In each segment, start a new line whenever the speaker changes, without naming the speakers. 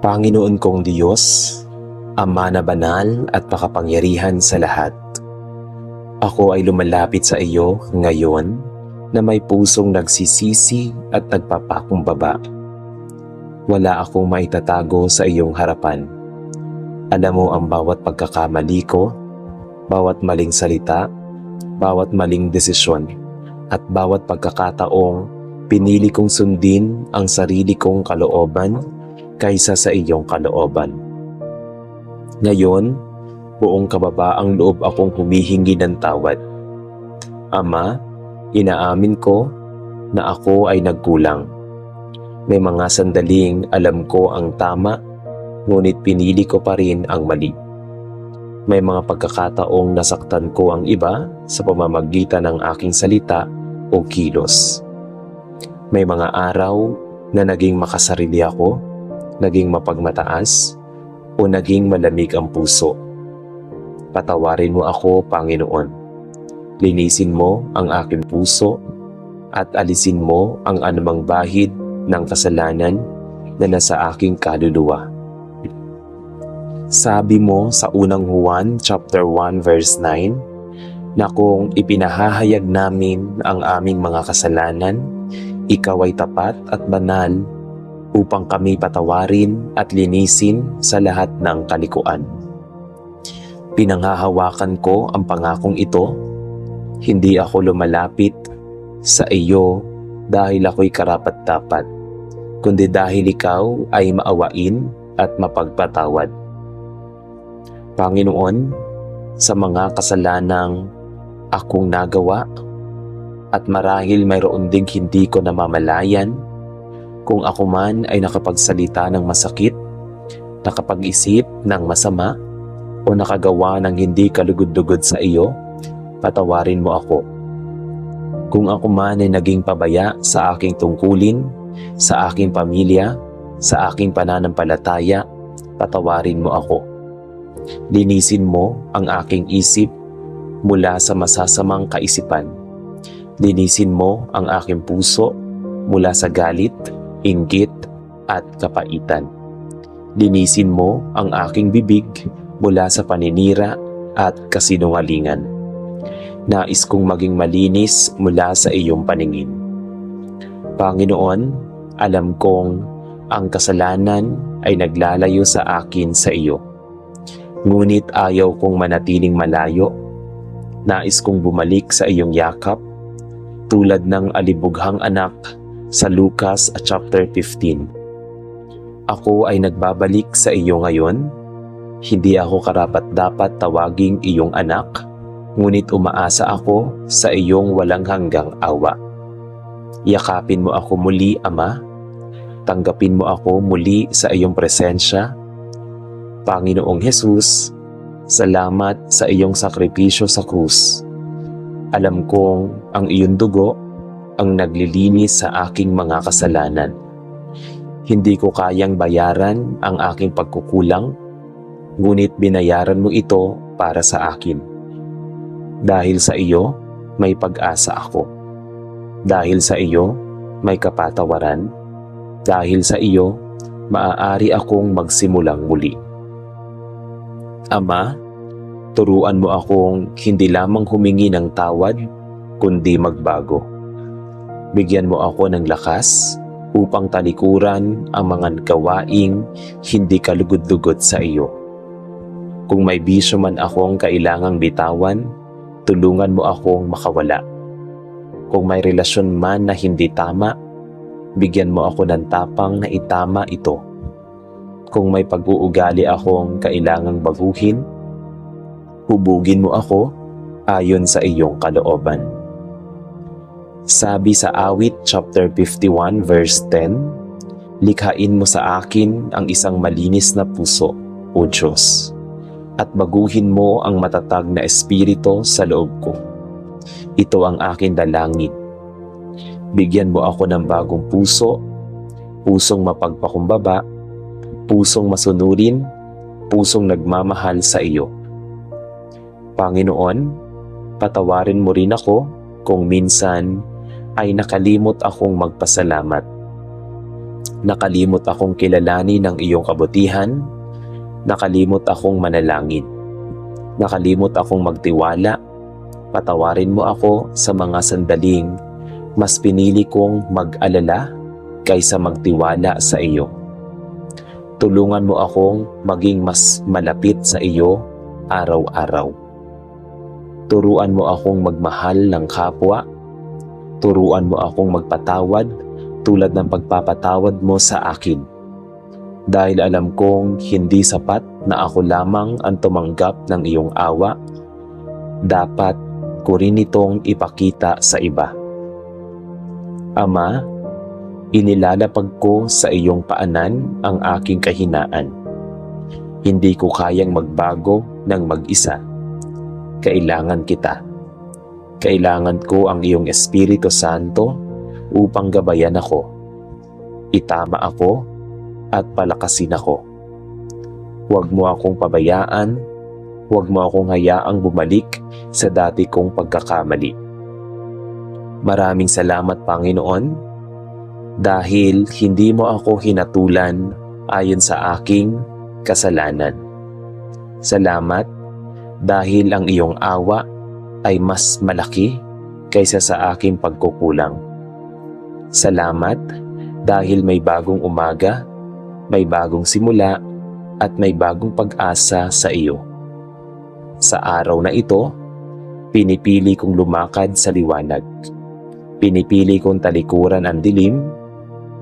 Panginoon kong Diyos, Ama na banal at makapangyarihan sa lahat. Ako ay lumalapit sa iyo ngayon na may pusong nagsisisi at nagpapakumbaba. Wala akong maitatago sa iyong harapan. Alam mo ang bawat pagkakamali ko, bawat maling salita, bawat maling desisyon, at bawat pagkakataong pinili kong sundin ang sarili kong kalooban kaysa sa iyong kalooban. Ngayon, buong kababaang loob akong humihingi ng tawad. Ama, inaamin ko na ako ay nagkulang. May mga sandaling alam ko ang tama, ngunit pinili ko pa rin ang mali. May mga pagkakataong nasaktan ko ang iba sa pamamagitan ng aking salita o kilos. May mga araw na naging makasarili ako, naging mapagmataas, o naging malamig ang puso. Patawarin mo ako, Panginoon. Linisin mo ang aking puso at alisin mo ang anumang bahid ng kasalanan na nasa aking kaluluwa. Sabi mo sa unang Juan chapter 1 verse 9 na kung ipinahahayag namin ang aming mga kasalanan, ikaw ay tapat at banal upang kami patawarin at linisin sa lahat ng kalikuan. Pinanghahawakan ko ang pangakong ito. Hindi ako lumalapit sa iyo dahil ako'y karapat-dapat, kundi dahil ikaw ay maawain at mapagpatawad. Panginoon, sa mga kasalanang akong nagawa at marahil mayroon ding hindi ko namamalayan, kung ako man ay nakapagsalita ng masakit, nakapag-isip ng masama, o nakagawa ng hindi kalugod-lugod sa iyo, patawarin mo ako. Kung ako man ay naging pabaya sa aking tungkulin, sa aking pamilya, sa aking pananampalataya, patawarin mo ako. Linisin mo ang aking isip mula sa masasamang kaisipan. Linisin mo ang aking puso mula sa galit, inggit, at kapaitan. Linisin mo ang aking bibig mula sa paninira at kasinungalingan. Nais kong maging malinis mula sa iyong paningin. Panginoon, alam kong ang kasalanan ay naglalayo sa akin sa iyo. Ngunit ayaw kong manatiling malayo. Nais kong bumalik sa iyong yakap tulad ng alibughang anak sa Lucas chapter 15. Ako ay nagbabalik sa iyo ngayon. Hindi ako karapat-dapat tawaging iyong anak, ngunit umaasa ako sa iyong walang hanggang awa. Yakapin mo ako muli, Ama. Tanggapin mo ako muli sa iyong presensya. Panginoong Hesus, salamat sa iyong sakripisyo sa krus. Alam kong ang iyong dugo ang naglilinis sa aking mga kasalanan. Hindi ko kayang bayaran ang aking pagkukulang, ngunit binayaran mo ito para sa akin. Dahil sa iyo, may pag-asa ako. Dahil sa iyo, may kapatawaran. Dahil sa iyo, maaari akong magsimulang muli. Ama, turuan mo akong hindi lamang humingi ng tawad, kundi magbago. Bigyan mo ako ng lakas upang talikuran ang mga gawaing hindi kalugod-lugod sa iyo. Kung may bisyo man akong kailangang bitawan, tulungan mo akong makawala. Kung may relasyon man na hindi tama, bigyan mo ako ng tapang na itama ito. Kung may pag-uugali akong kailangang baguhin, hubugin mo ako ayon sa iyong kalooban. Sabi sa Awit chapter 51 verse 10, likhain mo sa akin ang isang malinis na puso, O Diyos, at baguhin mo ang matatag na espiritu sa loob ko. Ito ang aking dalangin. Bigyan mo ako ng bagong puso, pusong mapagpakumbaba, pusong masunurin, pusong nagmamahal sa iyo. Panginoon, patawarin mo rin ako kung minsan ay nakalimot akong magpasalamat. Nakalimot akong kilalanin ng iyong kabutihan. Nakalimot akong manalangin. Nakalimot akong magtiwala. Patawarin mo ako sa mga sandaling mas pinili kong mag-alala kaysa magtiwala sa iyo. Tulungan mo akong maging mas malapit sa iyo araw-araw. Turuan mo akong magmahal ng kapwa. Turuan mo akong magpatawad tulad ng pagpapatawad mo sa akin. Dahil alam kong hindi sapat na ako lamang ang tumanggap ng iyong awa, dapat ko rin itong ipakita sa iba. Ama, inilalapag ko sa iyong paanan ang aking kahinaan. Hindi ko kayang magbago ng mag-isa. Kailangan kita. Kailangan ko ang iyong Espiritu Santo upang gabayan ako. Itama ako at palakasin ako. Huwag mo akong pabayaan. Huwag mo akong hayaang bumalik sa dati kong pagkakamali. Maraming salamat, Panginoon, dahil hindi mo ako hinatulan ayon sa aking kasalanan. Salamat dahil ang iyong awa ay mas malaki kaysa sa aking pagkukulang. Salamat dahil may bagong umaga, may bagong simula, at may bagong pag-asa sa iyo. Sa araw na ito, pinipili kong lumakad sa liwanag. Pinipili kong talikuran ang dilim.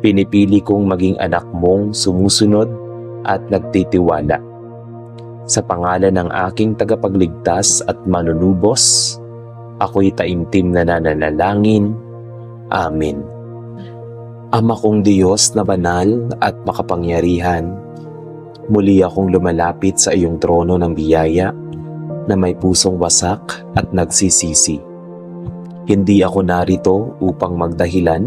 Pinipili kong maging anak mong sumusunod at nagtitiwala. Sa pangalan ng aking tagapagligtas at manunubos, ako'y taimtim na nananalangin. Amen. Ama kong Diyos na banal at makapangyarihan, muli akong lumalapit sa iyong trono ng biyaya na may pusong wasak at nagsisisi. Hindi ako narito upang magdahilan.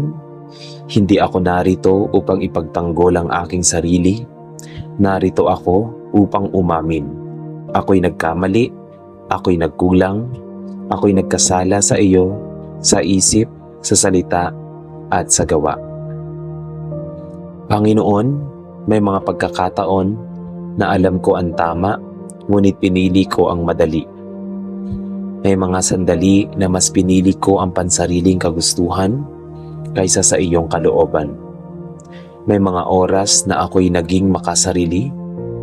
Hindi ako narito upang ipagtanggol ang aking sarili. Narito ako upang umamin. Ako'y nagkamali. Ako'y nagkulang. Ako'y nagkasala sa iyo, sa isip, sa salita, at sa gawa. Panginoon, may mga pagkakataon na alam ko ang tama, ngunit pinili ko ang madali. May mga sandali na mas pinili ko ang pansariling kagustuhan kaysa sa iyong kalooban. May mga oras na ako'y naging makasarili,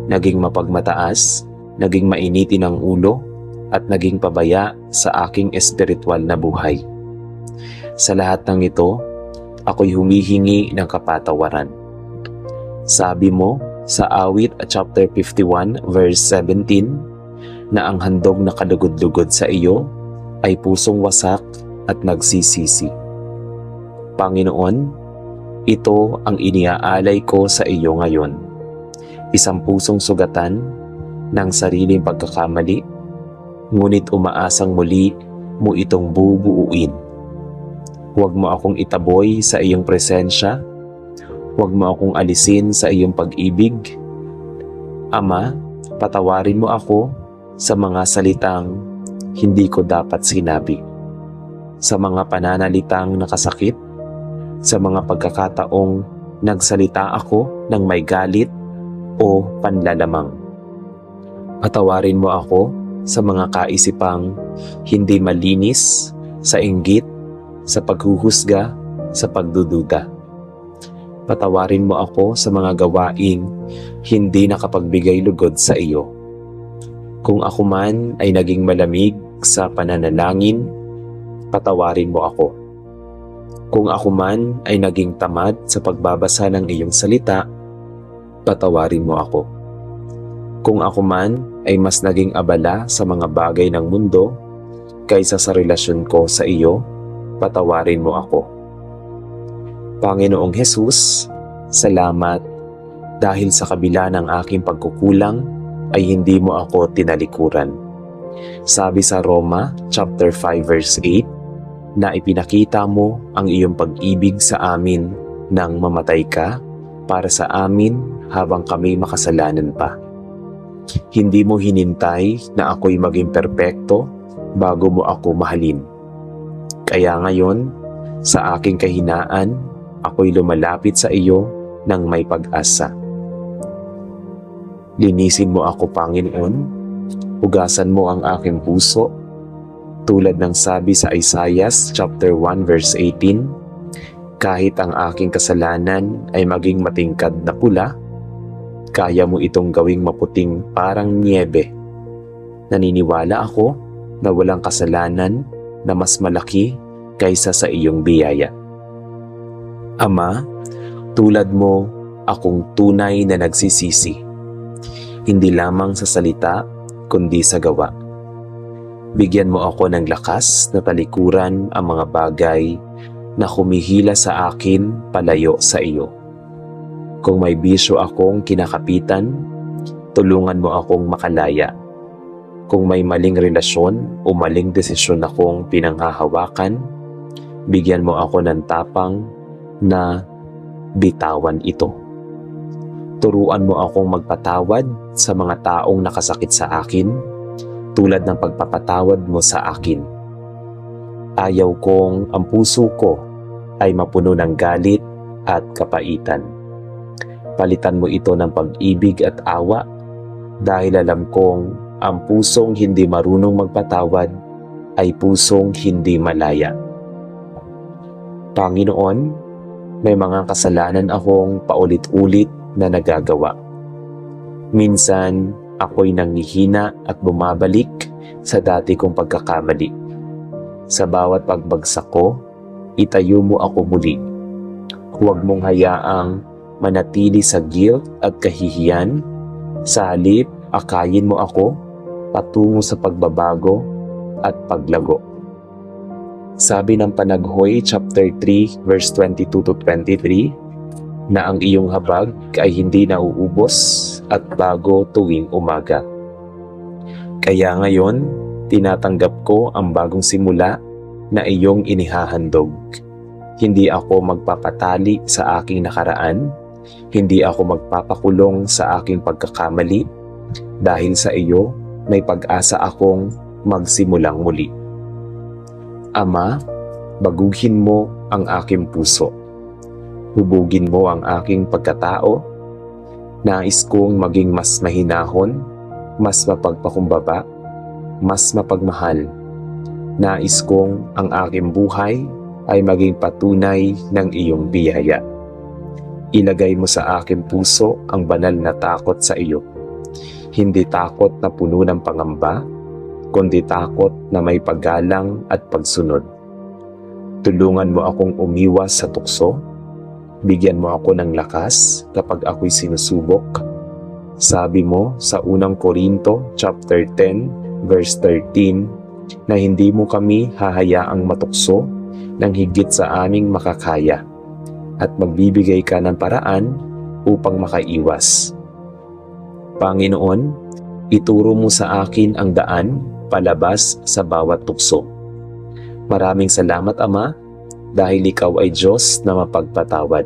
naging mapagmataas, naging mainitin ang ulo, at naging pabaya sa aking espiritual na buhay. Sa lahat ng ito, ako'y humihingi ng kapatawaran. Sabi mo sa Awit chapter 51 verse 17, na ang handog na kalugod-lugod sa iyo ay pusong wasak at nagsisisi. Panginoon, ito ang iniaalay ko sa iyo ngayon. Isang pusong sugatan ng sariling pagkakamali, ngunit umaasang muli mo itong bubuuin. Huwag mo akong itaboy sa iyong presensya. Huwag mo akong alisin sa iyong pag-ibig. Ama, patawarin mo ako sa mga salitang hindi ko dapat sinabi, sa mga pananalitang nakasakit, sa mga pagkakataong nagsalita ako ng may galit o panlalamang. Patawarin mo ako sa mga kaisipang hindi malinis, sa inggit, sa paghuhusga, sa pagdududa. Patawarin mo ako sa mga gawaing hindi nakapagbigay lugod sa iyo. Kung ako man ay naging malamig sa pananalangin, patawarin mo ako. Kung ako man ay naging tamad sa pagbabasa ng iyong salita, patawarin mo ako. Kung ako man ay mas naging abala sa mga bagay ng mundo kaysa sa relasyon ko sa iyo, patawarin mo ako. Panginoong Hesus, salamat dahil sa kabila ng aking pagkukulang ay hindi mo ako tinalikuran. Sabi sa Roma chapter 5 verse 8 na ipinakita mo ang iyong pag-ibig sa amin nang mamatay ka para sa amin habang kami makasalanan pa. Hindi mo hinintay na ako'y maging perpekto bago mo ako mahalin. Kaya ngayon, sa aking kahinaan, ako'y lumalapit sa iyo ng may pag-asa. Linisin mo ako, Panginoon, hugasan mo ang aking puso, tulad ng sabi sa Isaiah chapter 1 verse 18, kahit ang aking kasalanan ay maging matingkad na pula, kaya mo itong gawing maputing parang niebe. Naniniwala ako na walang kasalanan na mas malaki kaysa sa iyong biyaya. Ama, tulad mo akong tunay na nagsisisi, hindi lamang sa salita kundi sa gawa. Bigyan mo ako ng lakas na talikuran ang mga bagay na humihila sa akin palayo sa iyo. Kung may bisyo akong kinakapitan, tulungan mo akong makalaya. Kung may maling relasyon o maling desisyon akong pinanghahawakan, bigyan mo ako ng tapang na bitawan ito. Turuan mo akong magpatawad sa mga taong nakasakit sa akin, tulad ng pagpapatawad mo sa akin. Ayaw kong ang puso ko ay mapuno ng galit at kapaitan. Palitan mo ito ng pag-ibig at awa, dahil alam kong ang pusong hindi marunong magpatawad ay pusong hindi malaya. Panginoon, may mga kasalanan akong paulit-ulit na nagagawa. Minsan, ako'y nanghihina at bumabalik sa dati kong pagkakamali. Sa bawat pagbagsak ko, itayo mo ako muli. Huwag mong hayaang manatili sa guilt at kahihiyan. Sa halip, akayin mo ako patungo sa pagbabago at paglago. Sabi ng Panaghoy chapter 3 verse 22 to 23 na ang iyong habag ay hindi nauubos at bago tuwing umaga. Kaya ngayon, tinatanggap ko ang bagong simula na iyong inihahandog. Hindi ako magpapatali sa aking nakaraan, hindi ako magpapakulong sa aking pagkakamali, dahil sa iyo, may pag-asa akong magsimulang muli. Ama, baguhin mo ang aking puso. Hubugin mo ang aking pagkatao. Nais kong maging mas mahinahon, mas mapagpakumbaba, mas mapagmahal. Nais kong ang aking buhay ay maging patunay ng iyong biyaya. Ilagay mo sa aking puso ang banal na takot sa iyo. Hindi takot na puno ng pangamba, kundi takot na may paggalang at pagsunod. Tulungan mo akong umiwas sa tukso. Bigyan mo ako ng lakas kapag ako'y sinusubok. Sabi mo sa unang Korinto chapter 10 verse 13 na hindi mo kami hahayaang matukso ng higit sa aming makakaya, at magbibigay ka ng paraan upang makaiwas. Panginoon, ituro mo sa akin ang daan palabas sa bawat tukso. Maraming salamat, Ama, dahil ikaw ay Diyos na mapagpatawad.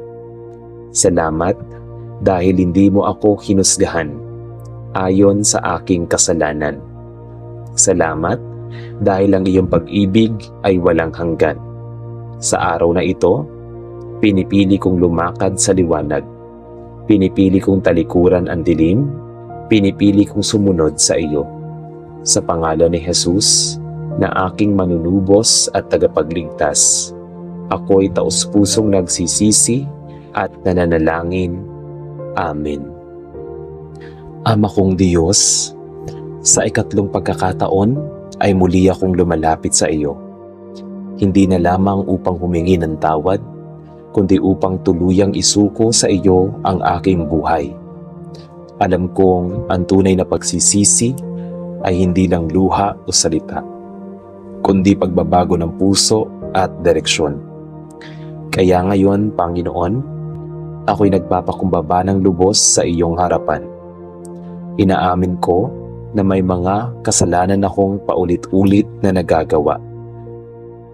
Salamat dahil hindi mo ako hinusgahan ayon sa aking kasalanan. Salamat dahil ang iyong pag-ibig ay walang hanggan. Sa araw na ito, pinipili kong lumakad sa liwanag. Pinipili kong talikuran ang dilim. Pinipili kong sumunod sa iyo. Sa pangalan ni Jesus, na aking manunubos at tagapagligtas, ako'y taos-pusong nagsisisi at nananalangin. Amen. Ama kong Diyos, sa ikatlong pagkakataon ay muli akong lumalapit sa iyo. Hindi na lamang upang humingi ng tawad, kundi upang tuluyang isuko sa iyo ang aking buhay. Alam kong ang tunay na pagsisisi ay hindi lang luha o salita, kundi pagbabago ng puso at direksyon. Kaya ngayon, Panginoon, ako'y nagpapakumbaba ng lubos sa iyong harapan. Inaamin ko na may mga kasalanan akong paulit-ulit na nagagawa.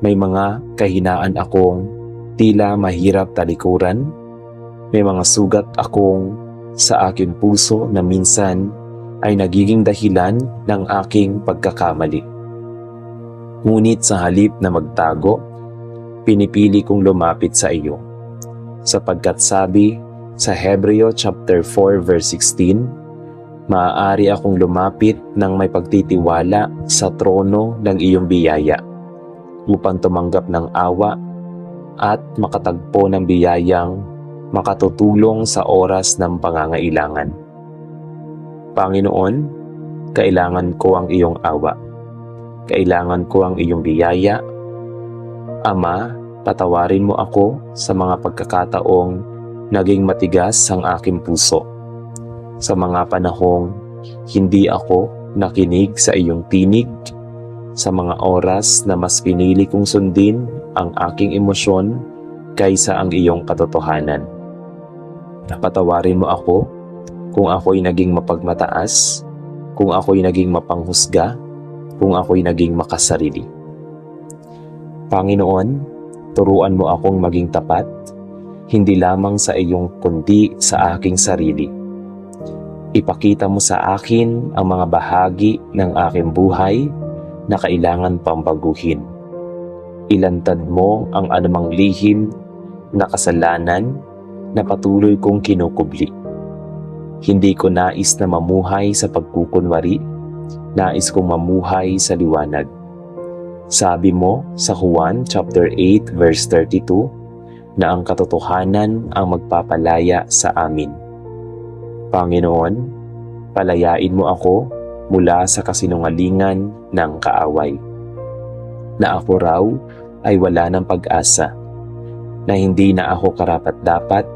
May mga kahinaan akong tila mahirap talikuran. May mga sugat akong sa aking puso na minsan ay nagiging dahilan ng aking pagkakamali. Ngunit sa halip na magtago, pinipili kong lumapit sa iyo. Sapagkat sabi Sa Hebreo chapter 4 verse 16, maaari akong lumapit ng may pagtitiwala sa trono ng iyong biyaya upang tumanggap ng awa at makatagpo ng biyayang makatutulong sa oras ng pangangailangan. Panginoon, kailangan ko ang iyong awa. Kailangan ko ang iyong biyaya. Ama, patawarin mo ako sa mga pagkakataong naging matigas ang aking puso. Sa mga panahong hindi ako nakinig sa iyong tinig, sa mga oras na mas pinili kong sundin ang aking emosyon kaysa ang iyong katotohanan. Patawarin mo ako kung ako'y naging mapagmataas, kung ako'y naging mapanghusga, kung ako'y naging makasarili. Panginoon, turuan mo akong maging tapat, hindi lamang sa iyong kundi sa aking sarili. Ipakita mo sa akin ang mga bahagi ng aking buhay na kailangan pang baguhin. Ilantad mo ang anumang lihim na kasalanan na patuloy kong kinukubli. Hindi ko nais na mamuhay sa pagkukunwari, nais kong mamuhay sa liwanag. Sabi mo sa Juan chapter 8 verse 32 na ang katotohanan ang magpapalaya sa amin. Panginoon, palayain mo ako mula sa kasinungalingan ng kaaway. Na ako raw ay wala ng pag-asa, na hindi na ako karapat-dapat,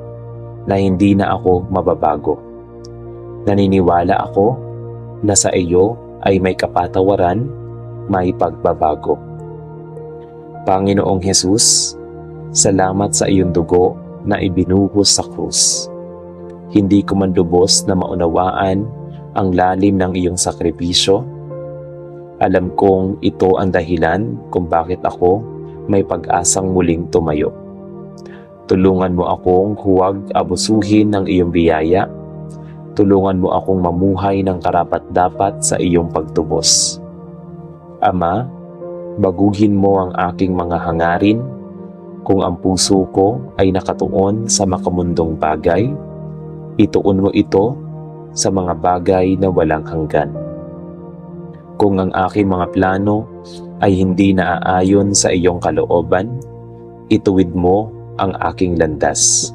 na hindi na ako mababago. Naniniwala ako na sa iyo ay may kapatawaran, may pagbabago. Panginoong Hesus, salamat sa iyong dugo na ibinuhos sa krus. Hindi ko man lubos na maunawaan ang lalim ng iyong sakripisyo. Alam kong ito ang dahilan kung bakit ako may pag-asang muling tumayo. Tulungan mo akong huwag abusuhin ng iyong biyaya. Tulungan mo akong mamuhay ng karapat-dapat sa iyong pagtubos. Ama, baguhin mo ang aking mga hangarin. Kung ang puso ko ay nakatuon sa makamundong bagay, ituon mo ito sa mga bagay na walang hanggan. Kung ang aking mga plano ay hindi naaayon sa iyong kalooban, ituwid mo ang aking landas.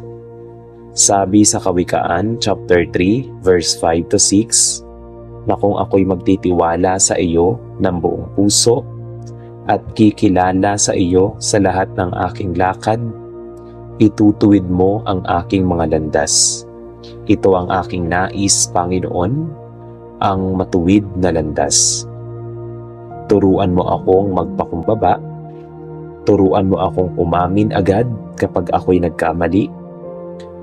Sabi sa Kawikaan chapter 3 verse 5 to 6 na kung ako'y magtitiwala sa iyo ng buong puso at kikilala sa iyo sa lahat ng aking lakad, itutuwid mo ang aking mga landas. Ito ang aking nais, Panginoon, ang matuwid na landas. Turuan mo akong magpakumbaba. Turuan mo akong umamin agad kapag ako'y nagkamali.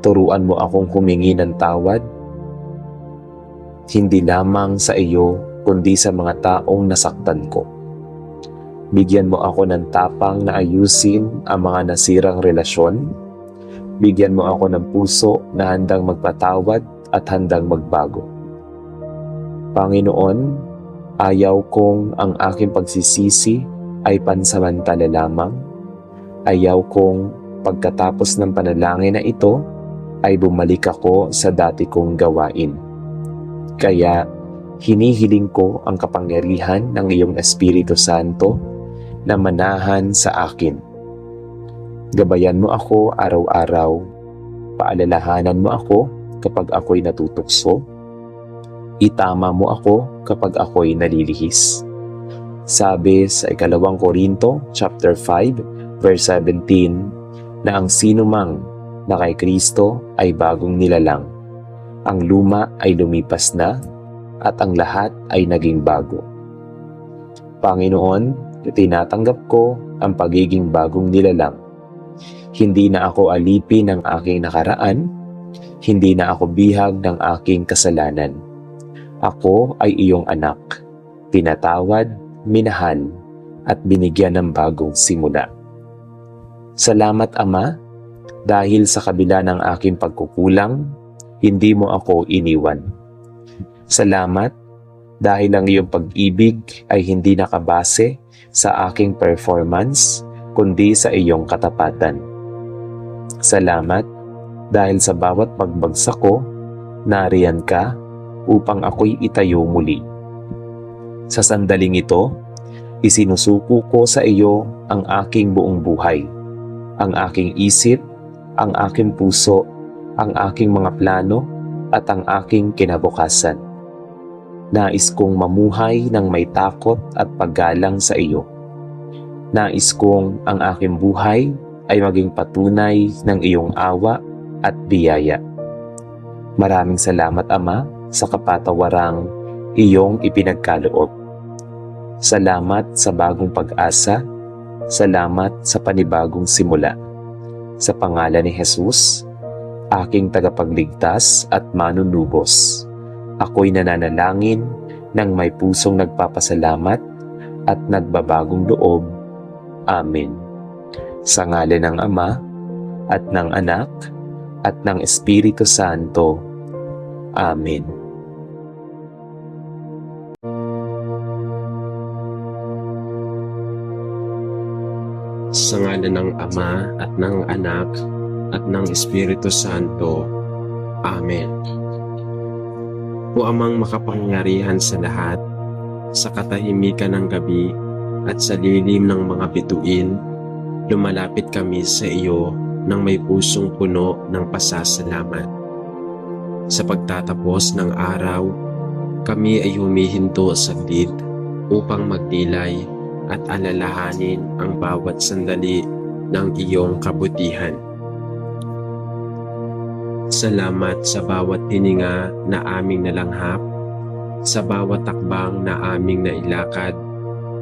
Turuan mo akong humingi ng tawad. Hindi lamang sa iyo, kundi sa mga taong nasaktan ko. Bigyan mo ako ng tapang na ayusin ang mga nasirang relasyon. Bigyan mo ako ng puso na handang magpatawad at handang magbago. Panginoon, ayaw kong ang aking pagsisisi ay pansamantala lamang. Ayaw kong pagkatapos ng panalangin na ito ay bumalik ako sa dati kong gawain. Kaya hinihiling ko ang kapangyarihan ng iyong Espiritu Santo na manahan sa akin. Gabayan mo ako araw-araw. Paalalahanan mo ako kapag ako'y natutukso. Itama mo ako kapag ako'y nalilihis. Sabi sa 2 Korinto chapter 5 verse 17 na ang sinumang na kay Kristo ay bagong nilalang. Ang luma ay lumipas na at ang lahat ay naging bago. Panginoon, tinatanggap ko ang pagiging bagong nilalang. Hindi na ako alipin ng aking nakaraan, hindi na ako bihag ng aking kasalanan. Ako ay iyong anak, pinatawad, minahal, at binigyan ng bagong simula. Salamat, Ama, dahil sa kabila ng aking pagkukulang, hindi mo ako iniwan. Salamat dahil ang iyong pag-ibig ay hindi nakabase sa aking performance, kundi sa iyong katapatan. Salamat Dahil sa bawat pagbagsak ko, nariyan ka upang ako'y itayo muli. Sa sandaling ito, isinusuko ko sa iyo ang aking buong buhay, ang aking isip, ang aking puso, ang aking mga plano, at ang aking kinabukasan. Nais kong mamuhay ng may takot at paggalang sa iyo. Nais kong ang aking buhay ay maging patunay ng iyong awa at biyaya. Maraming salamat, Ama, sa kapatawarang iyong ipinagkaloob. Salamat sa bagong pag-asa. Salamat sa panibagong simula. Sa pangalan ni Jesus, aking tagapagligtas at manunubos, ako'y nananalangin ng may pusong nagpapasalamat at nagbabagong loob. Amen. Sa ngalan ng Ama, at ng Anak, at ng Espiritu Santo. Amen.
Sa ngalan ng Ama at ng Anak at ng Espiritu Santo. Amen. O Amang makapangyarihan sa lahat, sa katahimikan ng gabi at sa lilim ng mga bituin, lumalapit kami sa iyo ng may pusong puno ng pasasalamat. Sa pagtatapos ng araw, kami ay humihinto saglit upang magdilay at alalahanin ang bawat sandali ng iyong kabutihan. Salamat sa bawat hininga na aming nalanghap, sa bawat takbang na aming nailakad,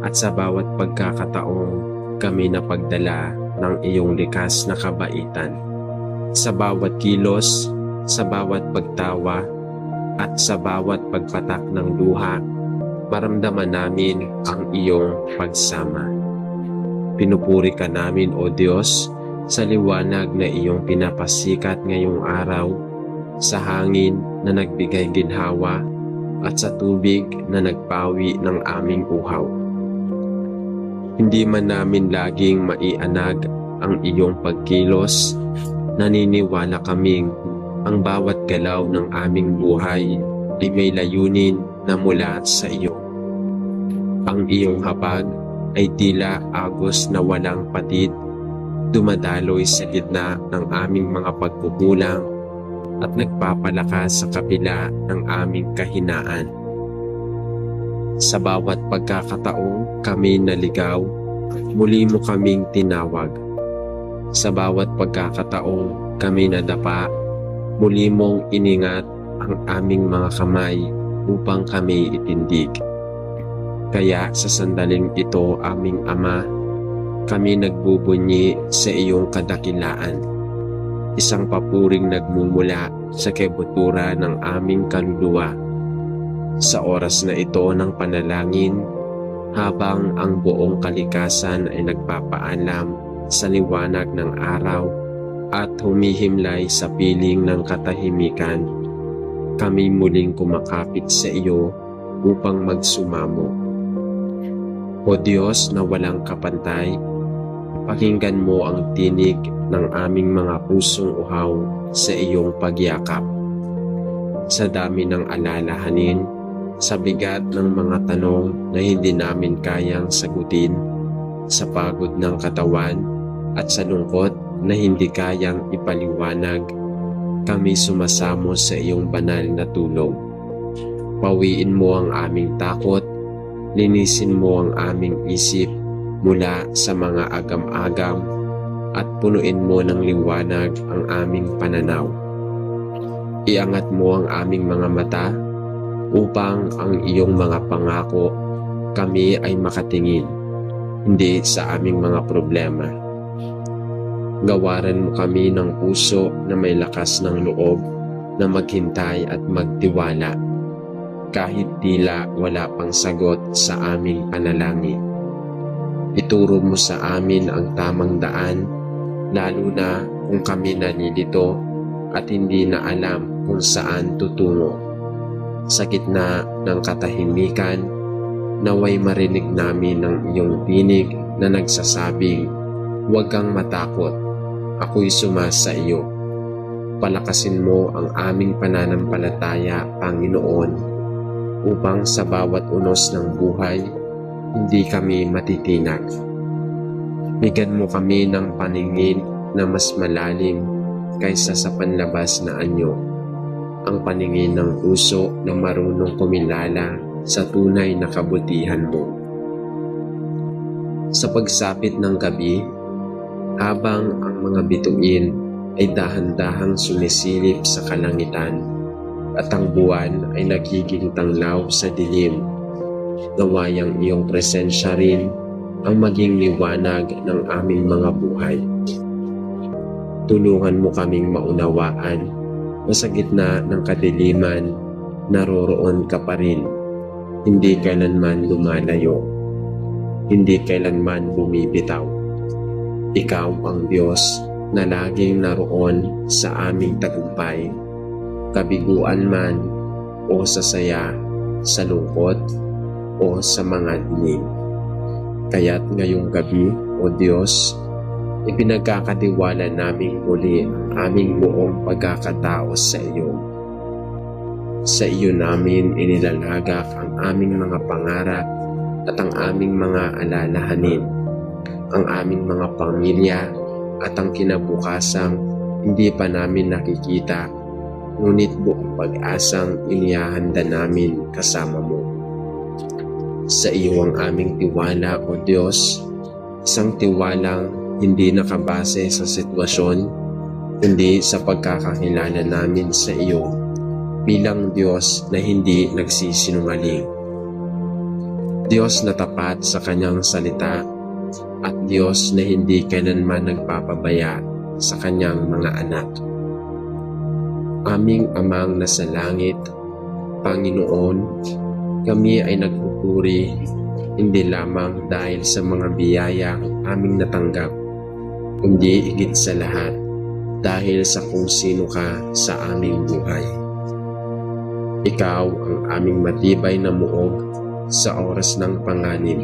at sa bawat pagkakataong kami napagdala ng iyong likas na kabaitan. Sa bawat kilos, sa bawat pagtawa, at sa bawat pagpatak ng luha, maramdaman namin ang iyong pagsama. Pinupuri ka namin, O Diyos, sa liwanag na iyong pinapasikat ngayong araw, sa hangin na nagbigay ginhawa, at sa tubig na nagpawi ng aming uhaw. Hindi man namin laging maianag ang iyong pagkilos, naniniwala kaming ang bawat galaw ng aming buhay ay may layunin na mula sa iyo. Ang iyong hapag ay tila agos na walang patid, dumadaloy sa gitna ng aming mga pagkukulang at nagpapalakas sa kabila ng aming kahinaan. Sa bawat pagkakataong kami naligaw, muli mo kaming tinawag. Sa bawat pagkakataong kami nadapa, muli mong iningat ang aming mga kamay upang kami itindig. Kaya sa sandaling ito, aming Ama, kami nagbubunyi sa iyong kadakilaan. Isang papuring nagmumula sa kebutura ng aming kaluluwa. Sa oras na ito ng panalangin, habang ang buong kalikasan ay nagpapaalam sa liwanag ng araw at humihimlay sa piling ng katahimikan, kami muling kumakapit sa iyo upang magsumamo. O Diyos na walang kapantay, pakinggan mo ang tinig ng aming mga pusong uhaw sa iyong pagyakap. Sa dami ng alalahanin, sa bigat ng mga tanong na hindi namin kayang sagutin, sa pagod ng katawan at sa lungkot na hindi kayang ipaliwanag, kami sumasamo sa iyong banal na tulong. Pawiin mo ang aming takot, linisin mo ang aming isip mula sa mga agam-agam at punuin mo ng liwanag ang aming pananaw. Iangat mo ang aming mga mata upang ang iyong mga pangako kami ay makatingin, hindi sa aming mga problema. Gawaran mo kami ng puso na may lakas ng loob na maghintay at magtiwala kahit tila wala pang sagot sa aming panalangin. Ituro mo sa amin ang tamang daan, lalo na kung kami nalilito at hindi na alam kung saan tutungo. Sa gitna ng katahimikan, naway marinig namin ang iyong tinig na nagsasabing, "Huwag kang matakot, ako'y sumasa iyo." Palakasin mo ang aming pananampalataya, Panginoon, upang sa bawat unos ng buhay, hindi kami matitinag. Bigyan mo kami ng paningin na mas malalim kaysa sa panlabas na anyo, ang paningin ng puso na marunong kumilala sa tunay na kabutihan mo. Sa pagsapit ng gabi, habang ang mga bituin ay dahan-dahang sumisilip sa kalangitan at ang buwan ay nagiging tanglaw sa dilim, naway ang iyong presensya rin ang maging liwanag ng aming mga buhay. Tulungan mo kaming maunawaan na sa gitna ng kadiliman, naroroon ka pa rin, hindi kailanman lumalayo, hindi kailanman bumibitaw. Ikaw ang Diyos na laging naroon sa aming tagumpay, kabiguan man o sa saya, sa lungkot o sa mga dinig. Kaya't ngayong gabi, O Diyos, ipinagkakatiwala naming muli ang aming buong pagkakatao sa iyo. Sa iyo namin inilalagak ang aming mga pangarap at ang aming mga alalahanin, ang aming mga pamilya at ang kinabukasang hindi pa namin nakikita, ngunit buong pag-asang inihahanda namin kasama mo. Sa iyo ang aming tiwala, O Diyos, isang tiwalang hindi nakabase sa sitwasyon, kundi sa pagkakakilala namin sa iyo bilang Diyos na hindi nagsisinungaling. Diyos na tapat sa kanyang salita at Diyos na hindi kailanman nagpapabaya sa kanyang mga anak. Aming Amang nasa langit, Panginoon, kami ay nagpupuri hindi lamang dahil sa mga biyayang aming natanggap, kundi higit sa lahat dahil sa kung sino ka sa aming buhay. Ikaw ang aming matibay na muog sa oras ng panganib,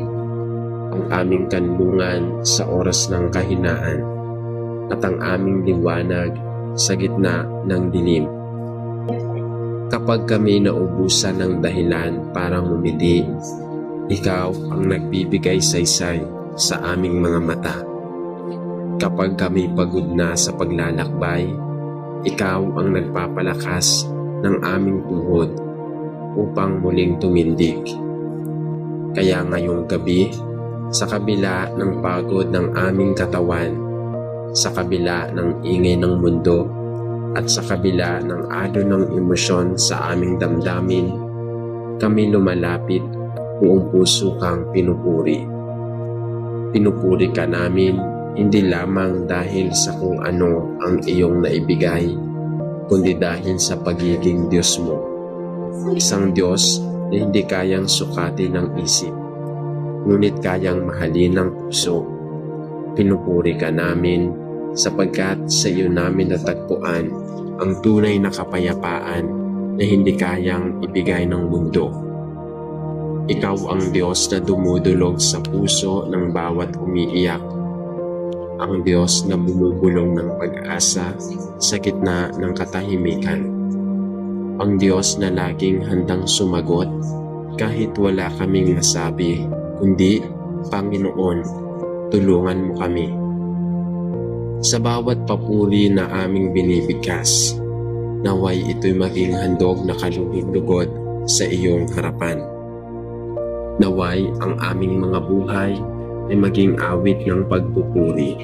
ang aming kanlungan sa oras ng kahinaan, at ang aming liwanag sa gitna ng dilim. Kapag kami naubusan ng dahilan para ngumiti, ikaw ang nagbibigay saysay sa aming mga mata. Kapag kami pagod na sa paglalakbay, ikaw ang nagpapalakas ng aming tuhod upang muling tumindig. Kaya ngayong gabi, sa kabila ng pagod ng aming katawan, sa kabila ng ingay ng mundo, at sa kabila ng ado ng emosyon sa aming damdamin, kami lumalapit, buong puso kang pinupuri. Pinupuri ka namin hindi lamang dahil sa kung ano ang iyong naibigay, kundi dahil sa pagiging Diyos mo. Isang Diyos na hindi kayang sukatin ng isip, ngunit kayang mahalin ng puso. Pinupuri ka namin sapagkat sa iyo namin natagpuan ang tunay na kapayapaan na hindi kayang ibigay ng mundo. Ikaw ang Diyos na dumudulog sa puso ng bawat umiiyak, ang Diyos na bumubulong ng pag-asa sa gitna ng katahimikan, ang Diyos na laging handang sumagot kahit wala kaming masabi, kundi, Panginoon, tulungan mo kami. Sa bawat papuri na aming binibigkas, naway ito'y maging handog na kalugod-lugod sa iyong harapan. Naway ang aming mga buhay ay maging awit ng pagpupuri,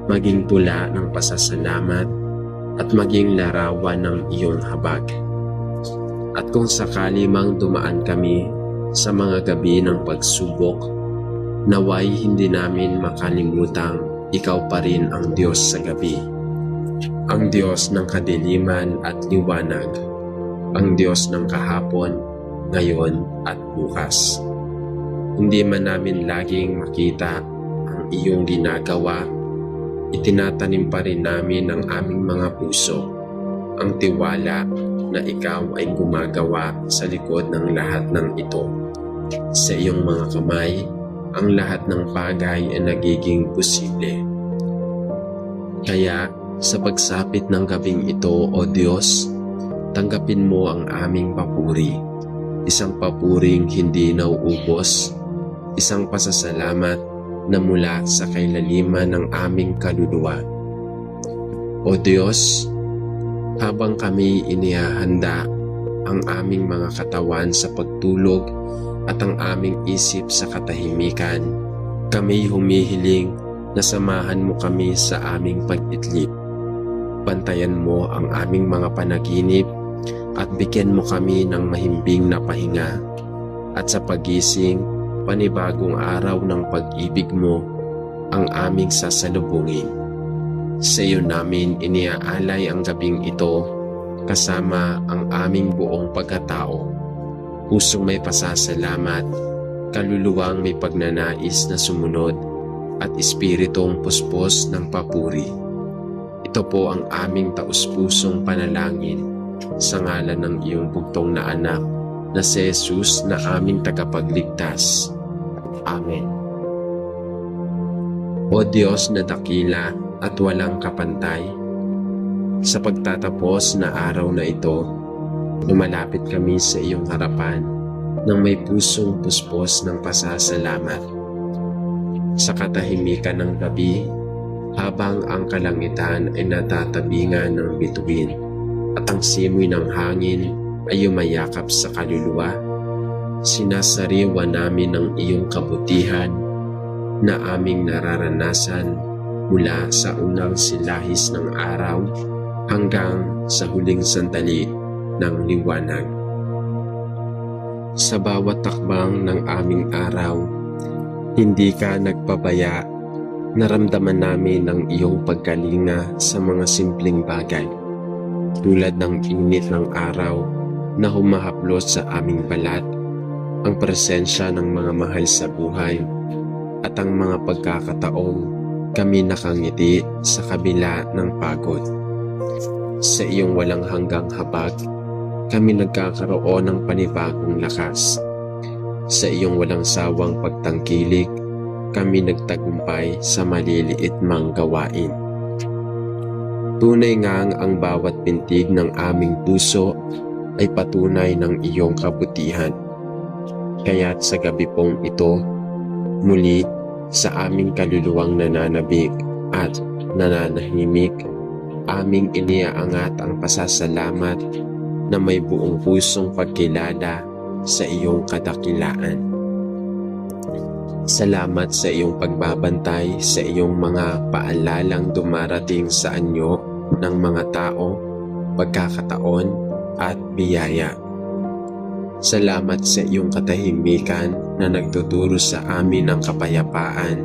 maging tula ng pasasalamat, at maging larawan ng iyong habag. At kung sakali mang dumaan kami sa mga gabi ng pagsubok, naway hindi namin makalimutang ikaw pa rin ang Diyos sa gabi, ang Diyos ng kadiliman at liwanag, ang Diyos ng kahapon, ngayon at bukas. Hindi man namin laging makita ang iyong ginagawa, itinatanim pa rin namin ang aming mga puso, ang tiwala na ikaw ay gumagawa sa likod ng lahat ng ito. Sa iyong mga kamay, ang lahat ng bagay ay nagiging posible. Kaya Sa pagsapit ng gabing ito, O Diyos, tanggapin mo ang aming papuri. Isang papuring hindi nauubos, isang pasasalamat na mula sa kailaliman ng aming kaluluwa. O Diyos, habang kami inihahanda ang aming mga katawan sa pagtulog at ang aming isip sa katahimikan, kami humihiling na samahan mo kami sa aming pag-idlip. Bantayan mo ang aming mga panaginip at bigyan mo kami ng mahimbing na pahinga. At sa pagising, panibagong araw ng pag-ibig mo ang aming sasalubungin. Sa iyo namin iniaalay ang gabing ito kasama ang aming buong pagkatao. Pusong may pasasalamat, kaluluwang may pagnanais na sumunod, at espiritong puspos ng papuri. Ito po ang aming taus-pusong panalangin sa ngalan ng iyong bugtong na anak na si Jesus na aming tagapagligtas. Amen. O Diyos na dakila at walang kapantay, sa pagtatapos na araw na ito, lumalapit kami sa iyong harapan ng may pusong puspos ng pasasalamat. Sa katahimikan ng gabi, habang ang kalangitan ay natatabingan ng bituin at ang simoy ng hangin ay yumayakap sa kaluluwa, sinasariwa namin ng iyong kabutihan na aming nararanasan mula sa unang silahis ng araw hanggang sa huling sandali ng liwanag. Sa bawat takbang ng aming araw, hindi ka nagpabaya. Naramdaman namin ang iyong pagkalinga sa mga simpleng bagay, tulad ng init ng araw na humahaplos sa aming balat, ang presensya ng mga mahal sa buhay, at ang mga pagkakataong kami nakangiti sa kabila ng pagod. Sa iyong walang hanggang habag, kami nagkakaroon ng panibagong lakas. Sa iyong walang sawang pagtangkilik, kami nagtagumpay sa maliliit mang gawain. Tunay ngang ang bawat pintig ng aming puso ay patunay ng iyong kabutihan. Kaya't sa gabi pong ito, muli sa aming kaluluwang nananabik at nananahimik, aming iniaangat ang pasasalamat na may buong pusong pagkilala sa iyong kadakilaan. Salamat sa iyong pagbabantay sa iyong mga paalalang dumarating sa anyo ng mga tao, pagkakataon at biyaya. Salamat sa iyong katahimikan na nagtuturo sa amin ng kapayapaan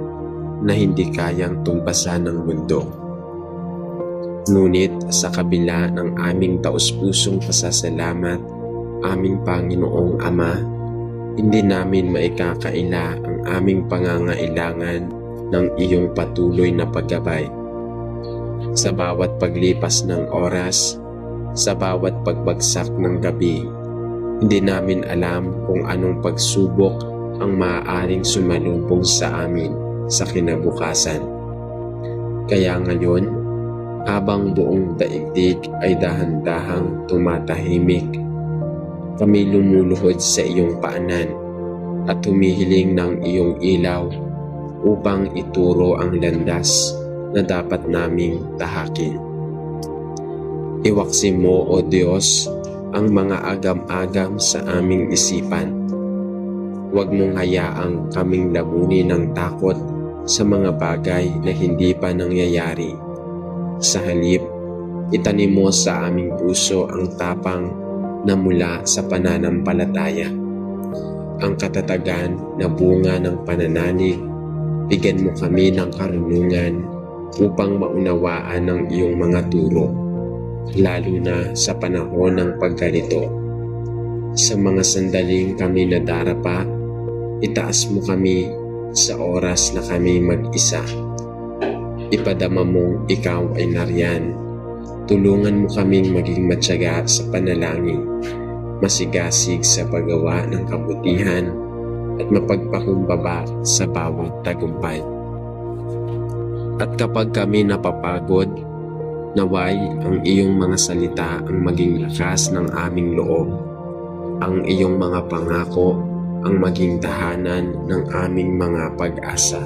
na hindi kayang tumbasan ng mundo. Ngunit sa kabila ng aming taus-pusong pasasalamat, aming Panginoong Ama, hindi namin maikakaila ang aming pangangailangan ng iyong patuloy na paggabay. Sa bawat paglipas ng oras, sa bawat pagbagsak ng gabi, hindi namin alam kung anong pagsubok ang maaaring sumalubong sa amin sa kinabukasan. Kaya ngayon, habang buong daigdig ay dahan-dahang tumatahimik, kami lumuluhod sa iyong paanan at humihiling ng iyong ilaw upang ituro ang landas na dapat naming tahakin. Iwaksi mo, O Diyos, ang mga agam-agam sa aming isipan. Huwag mong hayaang kaming lamunin ng takot sa mga bagay na hindi pa nangyayari. Sa halip, itanim mo sa aming puso ang tapang na mula sa pananampalataya, ang katatagan na bunga ng pananalig. Bigyan mo kami ng karunungan upang maunawaan ang iyong mga turo, lalo na sa panahon ng pagkalito. Sa mga sandaling kami nadarapa, itaas mo kami sa oras na kami mag-isa. Ipadama mong ikaw ay nariyan. Tulungan mo kaming maging matyaga sa panalangin, masigasig sa paggawa ng kabutihan, at mapagpakumbaba sa bawat tagumpay. At kapag kami napapagod, Naway ang iyong mga salita ang maging lakas ng aming loob. Ang iyong mga pangako ang maging tahanan ng aming mga pag-asa.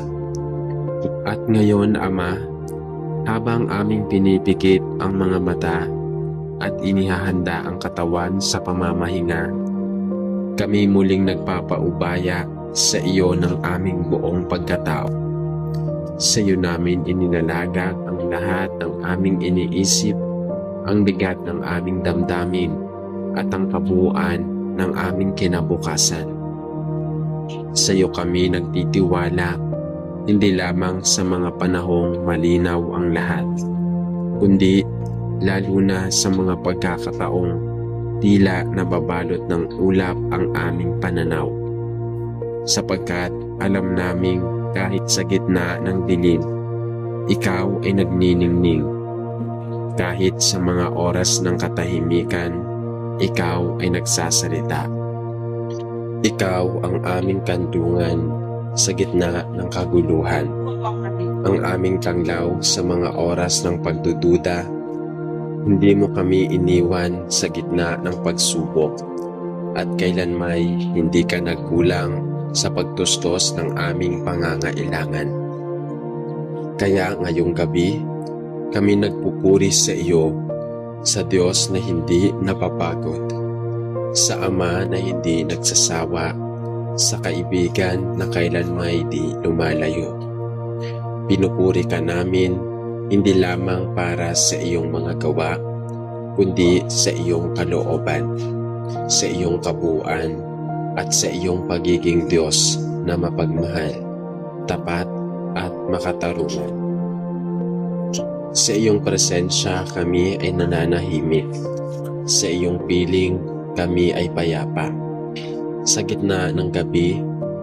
At ngayon, Ama, habang aming pinipikit ang mga mata at inihahanda ang katawan sa pamamahinga, kami muling nagpapaubaya sa iyo ng aming buong pagkatao. Sa iyo namin ininalagak ang lahat ng aming iniisip, ang bigat ng aming damdamin, at ang kabuuan ng aming kinabukasan. Sa iyo kami nagtitiwala, hindi lamang sa mga panahong malinaw ang lahat, kundi lalo na sa mga pagkakataong tila nababalot ng ulap ang aming pananaw. Sapagkat alam naming kahit sa gitna ng dilim, ikaw ay nagniningning. Kahit sa mga oras ng katahimikan, ikaw ay nagsasalita. Ikaw ang aming kanlungan sa gitna ng kaguluhan, ang aming tanglaw sa mga oras ng pagdududa. Hindi mo kami iniwan sa gitna ng pagsubok, at kailanmay hindi ka nagkulang sa pagtustos ng aming pangangailangan. Kaya ngayong gabi, kami nagpupuri sa iyo, sa Diyos na hindi napapagod, sa Ama na hindi nagsasawa, sa kaibigan na kailanmay di lumalayo. Pinupuri ka namin hindi lamang para sa iyong mga gawa, kundi sa iyong kalooban, sa iyong kabuuan, at sa iyong pagiging Diyos na mapagmahal, tapat at makatarungan. Sa iyong presensya kami ay nananahimik, sa iyong piling kami ay payapa. Sa gitna ng gabi,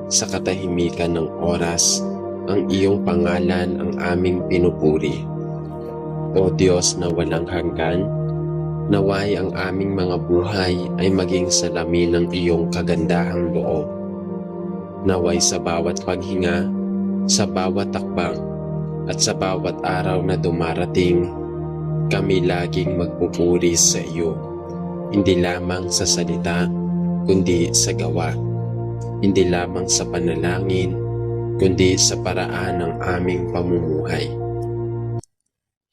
sa katahimikan ng oras, ang iyong pangalan ang aming pinupuri. O Diyos na walang hanggan, naway ang aming mga buhay ay maging salamin ng iyong kagandahang loob. Naway sa bawat paghinga, sa bawat takbang, at sa bawat araw na dumarating, kami laging magpupuri sa iyo. Hindi lamang sa salita, kundi sa gawa. Hindi lamang sa panalangin, kundi sa paraan ng aming pamumuhay.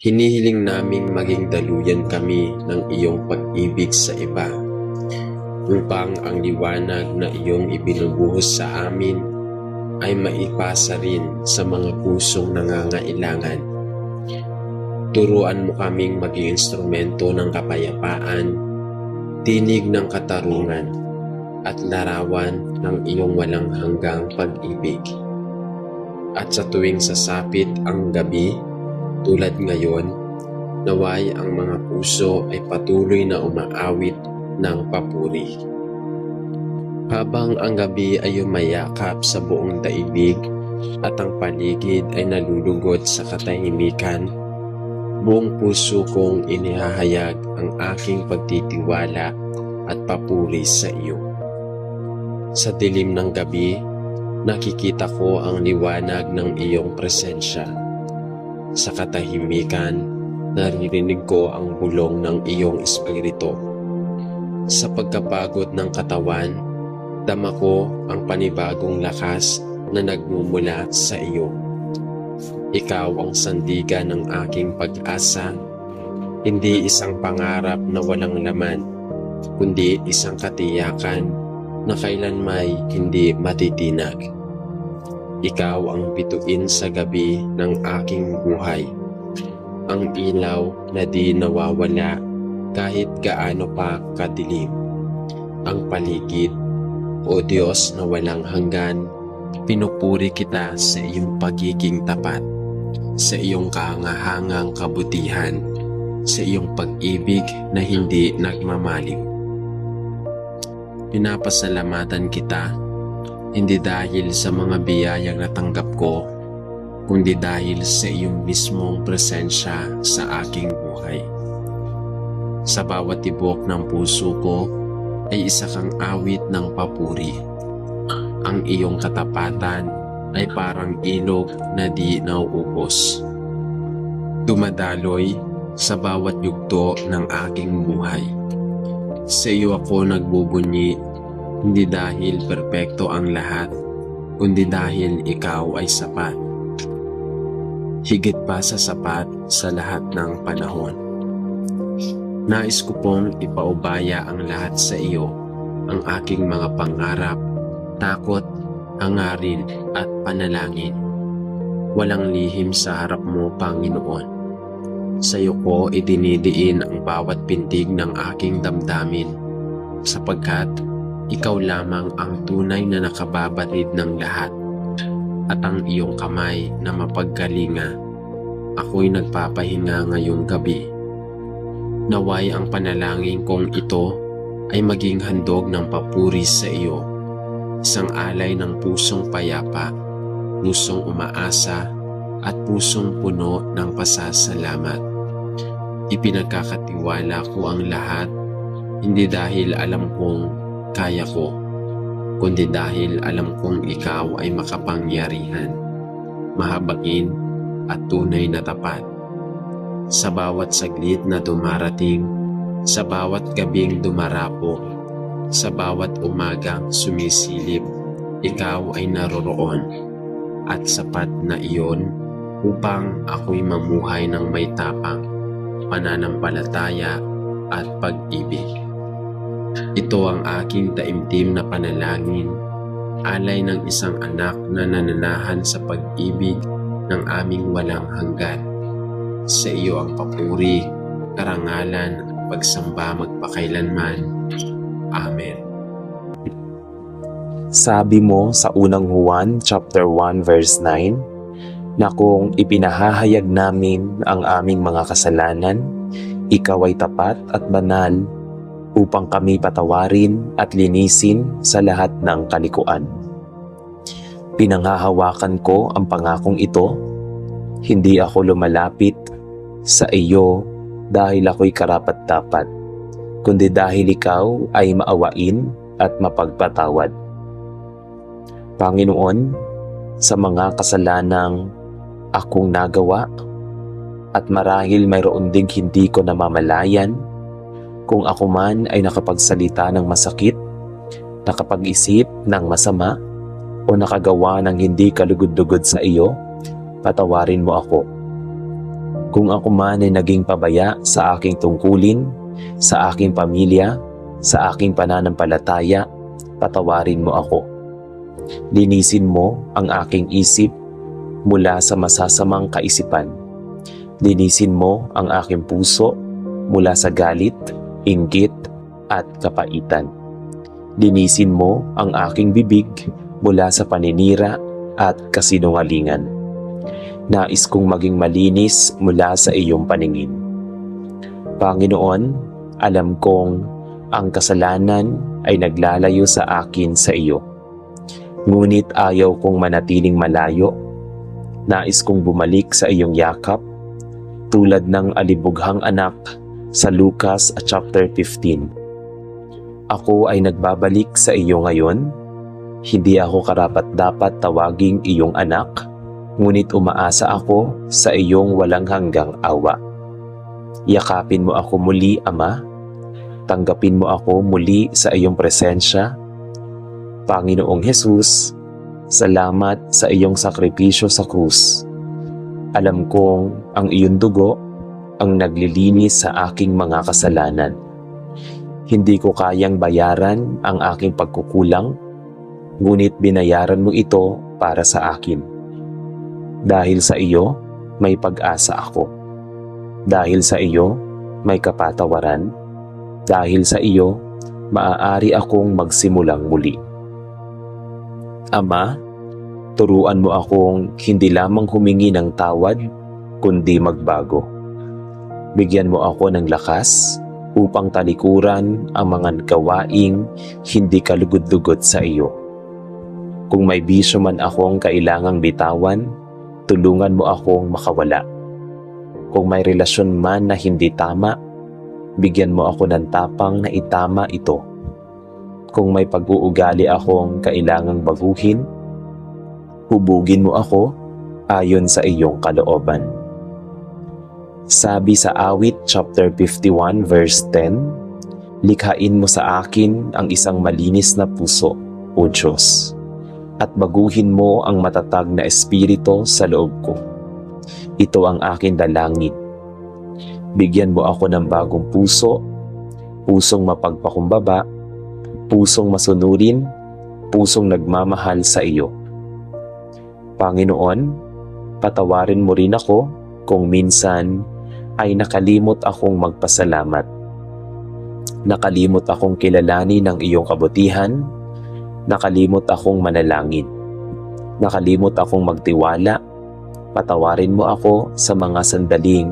Hinihiling naming maging daluyan kami ng iyong pag-ibig sa iba, upang ang liwanag na iyong ibinubuhos sa amin ay maipasa rin sa mga pusong nangangailangan. Turuan mo kaming maging instrumento ng kapayapaan, tinig ng katarungan, at larawan ng iyong walang hanggang pag-ibig. At sa tuwing sasapit ang gabi, tulad ngayon, naway ang mga puso ay patuloy na umaawit ng papuri. Habang ang gabi ay umayakap sa buong daigdig at ang paligid ay nalulugod sa katahimikan, buong puso kong inihahayag ang aking pagtitiwala at papuri sa iyo. Sa dilim ng gabi, nakikita ko ang liwanag ng iyong presensya. Sa katahimikan, naririnig ko ang bulong ng iyong espiritu. Sa pagkapagod ng katawan, dama ko ang panibagong lakas na nagmumula sa iyo. Ikaw ang sandigan ng aking pag-asa, hindi isang pangarap na walang laman, kundi isang katiyakan na kailanmay hindi matitinag. Ikaw ang bituin sa gabi ng aking buhay, ang ilaw na di nawawala kahit gaano pa kadilim. Ang paligid, o Diyos na walang hanggan, pinupuri kita sa iyong pagiging tapat, sa iyong kahangahangang kabutihan, sa iyong pag-ibig na hindi nagmamaliw. Pinapasalamatan kita, hindi dahil sa mga biyayang natanggap ko, kundi dahil sa iyong mismong presensya sa aking buhay. Sa bawat tibok ng puso ko ay isa kang awit ng papuri. Ang iyong katapatan ay parang ilog na di nauubos. Dumadaloy sa bawat yugto ng aking buhay. Sa iyo ako nagbubunyi, hindi dahil perpekto ang lahat, kundi dahil ikaw ay sapat. Higit pa sa sapat sa lahat ng panahon. Nais ko pong ipaubaya ang lahat sa iyo, ang aking mga pangarap, takot, hangarin at panalangin. Walang lihim sa harap mo, Panginoon. Sa iyo ko idinidiin ang bawat pintig ng aking damdamin, sapagkat ikaw lamang ang tunay na nakababatid ng lahat, at ang iyong kamay na mapagkalinga. Ako'y nagpapahinga ngayong gabi. Naway ang panalangin kong ito ay maging handog ng papuri sa iyo, isang alay ng pusong payapa, pusong umaasa at pusong puno ng pasasalamat. Ipinagkakatiwala ko ang lahat, hindi dahil alam kong kaya ko, kundi dahil alam kong ikaw ay makapangyarihan, mahabagin at tunay na tapat. Sa bawat saglit na dumarating, sa bawat gabing dumarapo, sa bawat umagang sumisilip, ikaw ay naroroon, at sapat na iyon upang ako'y mamuhay ng may tapang, pananampalataya at pag-ibig. Ito ang aking taimtim na panalangin, alay ng isang anak na nananahan sa pag-ibig ng aming walang hanggan. Sa iyo ang papuri, karangalan at pagsamba magpakailanman. Amen.
Sabi mo sa unang Juan chapter 1 verse 9 na kung ipinahahayag namin ang aming mga kasalanan, ikaw ay tapat at banal upang kami patawarin at linisin sa lahat ng kalikuan. Pinanghahawakan ko ang pangakong ito, hindi ako lumalapit sa iyo dahil ako'y karapat-dapat, kundi dahil ikaw ay maawain at mapagpatawad. Panginoon, sa mga kasalanang akong nagawa at marahil mayroon ding hindi ko namamalayan, kung ako man ay nakapagsalita ng masakit, nakapag-isip ng masama, o nakagawa ng hindi kalugod-lugod sa iyo, patawarin mo ako. Kung ako man ay naging pabaya sa aking tungkulin, sa aking pamilya, sa aking pananampalataya, patawarin mo ako. Linisin mo ang aking isip mula sa masasamang kaisipan. Linisin mo ang aking puso mula sa galit, inggit at kapaitan. Linisin mo ang aking bibig mula sa paninira at kasinungalingan. Nais kong maging malinis mula sa iyong paningin. Panginoon, alam kong ang kasalanan ay naglalayo sa akin sa iyo. Ngunit ayaw kong manatiling malayo. Nais kong bumalik sa iyong yakap, tulad ng alibughang anak sa Lucas chapter 15. Ako ay nagbabalik sa iyo ngayon. Hindi ako karapat-dapat tawaging iyong anak, ngunit umaasa ako sa iyong walang hanggang awa. Yakapin mo ako muli, Ama. Tanggapin mo ako muli sa iyong presensya. Panginoong Hesus, salamat sa iyong sakripisyo sa krus. Alam kong ang iyong dugo ang naglilinis sa aking mga kasalanan. Hindi ko kayang bayaran ang aking pagkukulang, ngunit binayaran mo ito para sa akin. Dahil sa iyo, may pag-asa ako. Dahil sa iyo, may kapatawaran. Dahil sa iyo, maaari akong magsimulang muli. Ama, turuan mo akong hindi lamang humingi ng tawad, kundi magbago. Bigyan mo ako ng lakas upang talikuran ang mga gawaing hindi kalugod-lugod sa iyo. Kung may bisyo man akong kailangang bitawan, tulungan mo akong makawala. Kung may relasyon man na hindi tama, bigyan mo ako ng tapang na itama ito. Kung may pag-uugali akong kailangang baguhin, hubugin mo ako ayon sa iyong kalooban. Sabi sa Awit chapter 51 verse 10, "Likhain mo sa akin ang isang malinis na puso, O Diyos, at baguhin mo ang matatag na espiritu sa loob ko. Ito ang aking dalangin. Bigyan mo ako ng bagong puso, pusong mapagpakumbaba, pusong masunurin, pusong nagmamahal sa iyo. Panginoon, patawarin mo rin ako kung minsan ay nakalimot akong magpasalamat. Nakalimot akong kilalanin ang iyong kabutihan, nakalimot akong manalangin, nakalimot akong magtiwala. Patawarin mo ako sa mga sandaling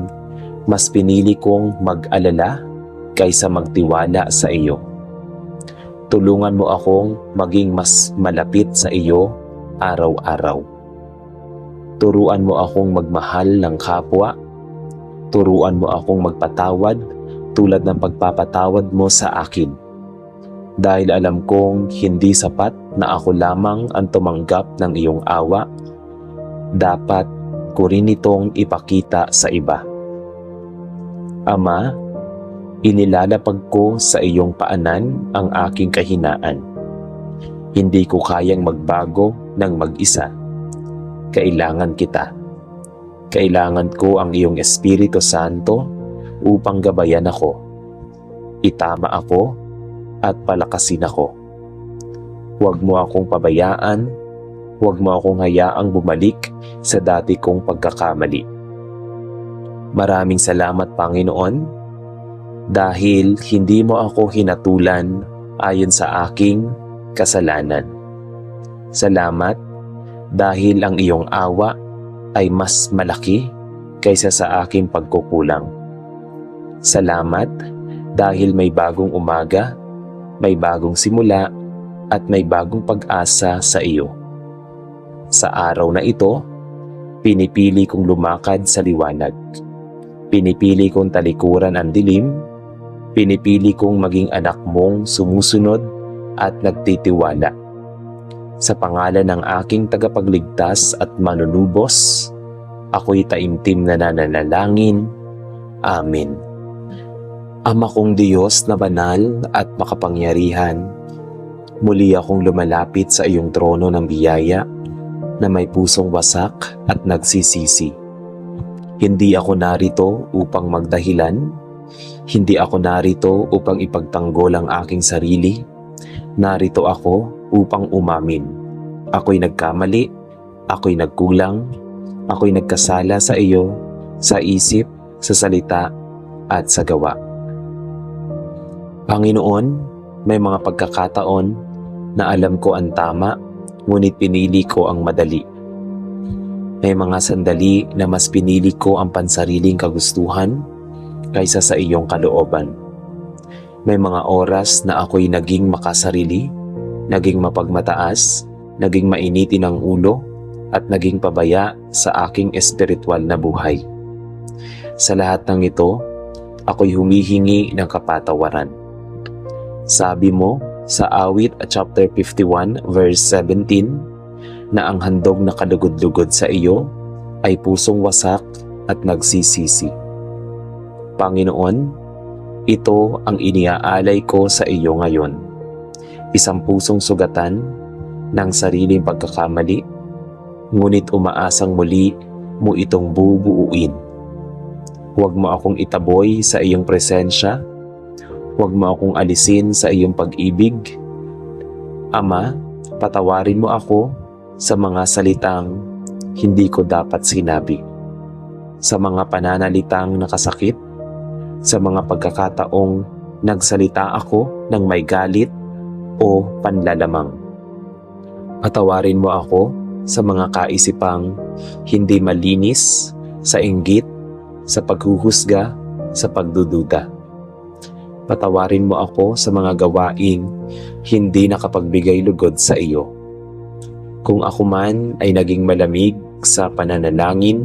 mas pinili kong mag-alala kaysa magtiwala sa iyo. Tulungan mo akong maging mas malapit sa iyo araw-araw. Turuan mo akong magmahal ng kapwa. Turuan mo akong magpatawad tulad ng pagpapatawad mo sa akin. Dahil alam kong hindi sapat na ako lamang ang tumanggap ng iyong awa, dapat ko rin itong ipakita sa iba. Ama, inilalapag ko sa iyong paanan ang aking kahinaan. Hindi ko kayang magbago ng mag-isa. Kailangan kita. Kailangan ko ang iyong Espiritu Santo upang gabayan ako, itama ako, at palakasin ako. Huwag mo akong pabayaan, huwag mo akong hayaang bumalik sa dati kong pagkakamali. Maraming salamat, Panginoon, dahil hindi mo ako hinatulan ayon sa aking kasalanan. Salamat dahil ang iyong awa ay mas malaki kaysa sa aking pagkukulang. Salamat dahil may bagong umaga, may bagong simula, at may bagong pag-asa sa iyo. Sa araw na ito, pinipili kong lumakad sa liwanag. Pinipili kong talikuran ang dilim. Pinipili kong maging anak mong sumusunod at nagtitiwala. Sa pangalan ng aking tagapagligtas at manunubos, ako'y taimtim na nananalangin. Amen. Ama kong Diyos na banal at makapangyarihan, muli akong lumalapit sa iyong trono ng biyaya na may pusong wasak at nagsisisi. Hindi ako narito upang magdahilan, hindi ako narito upang ipagtanggol ang aking sarili. Narito ako upang umamin. Ako'y nagkamali, ako'y nagkulang, ako'y nagkasala sa iyo, sa isip, sa salita, at sa gawa. Panginoon, may mga pagkakataon na alam ko ang tama, ngunit pinili ko ang madali. May mga sandali na mas pinili ko ang pansariling kagustuhan kaysa sa iyong kalooban. May mga oras na ako'y naging makasarili, naging mapagmataas, naging mainitin ang ulo, at naging pabaya sa aking espiritual na buhay. Sa lahat ng ito, ako'y humihingi ng kapatawaran. Sabi mo sa Awit chapter 51 verse 17 na ang handog na kalugod-lugod sa iyo ay pusong wasak at nagsisisi. Panginoon, ito ang iniaalay ko sa iyo ngayon. Isang pusong sugatan ng sariling pagkakamali, ngunit umaasang muli mo itong bubuuin. Huwag mo akong itaboy sa iyong presensya. Huwag mo akong alisin sa iyong pag-ibig. Ama, patawarin mo ako sa mga salitang hindi ko dapat sinabi, sa mga pananalitang nakasakit, sa mga pagkakataong nagsalita ako ng may galit o panlalamang. Patawarin mo ako sa mga kaisipang hindi malinis, sa inggit, sa paghuhusga, sa pagdududa. Patawarin mo ako sa mga gawaing hindi nakapagbigay lugod sa iyo. Kung ako man ay naging malamig sa pananalangin,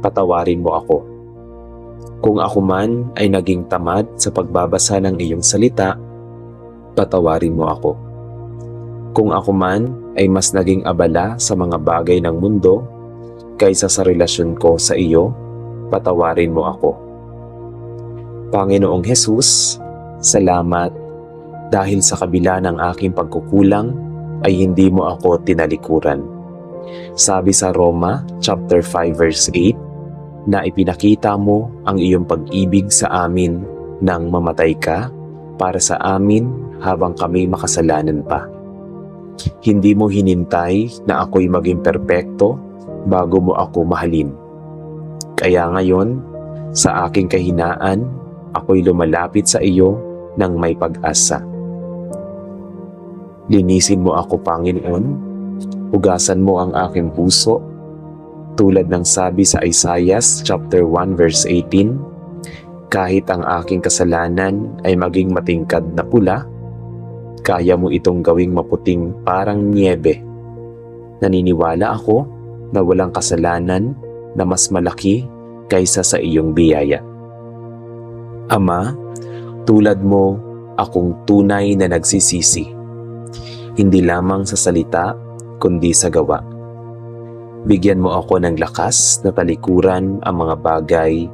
patawarin mo ako. Kung ako man ay naging tamad sa pagbabasa ng iyong salita, patawarin mo ako. Kung ako man ay mas naging abala sa mga bagay ng mundo kaysa sa relasyon ko sa iyo, patawarin mo ako. Panginoong Hesus, salamat dahil sa kabila ng aking pagkukulang ay hindi mo ako tinalikuran. Sabi sa Roma chapter 5 verse 8 na ipinakita mo ang iyong pag-ibig sa amin nang mamatay ka para sa amin habang kami makasalanan pa. Hindi mo hinintay na ako'y maging perpekto bago mo ako mahalin. Kaya ngayon, sa aking kahinaan, ako'y lumalapit sa iyo ng may pag-asa. Linisin mo ako, Panginoon. Hugasan mo ang aking puso. Tulad ng sabi sa Isaiah chapter 1 verse 18, kahit ang aking kasalanan ay maging matingkad na pula, kaya mo itong gawing maputing parang niebe. Naniniwala ako na walang kasalanan na mas malaki kaysa sa iyong biyaya. Ama, tulad mo, akong tunay na nagsisisi. Hindi lamang sa salita, kundi sa gawa. Bigyan mo ako ng lakas na talikuran ang mga bagay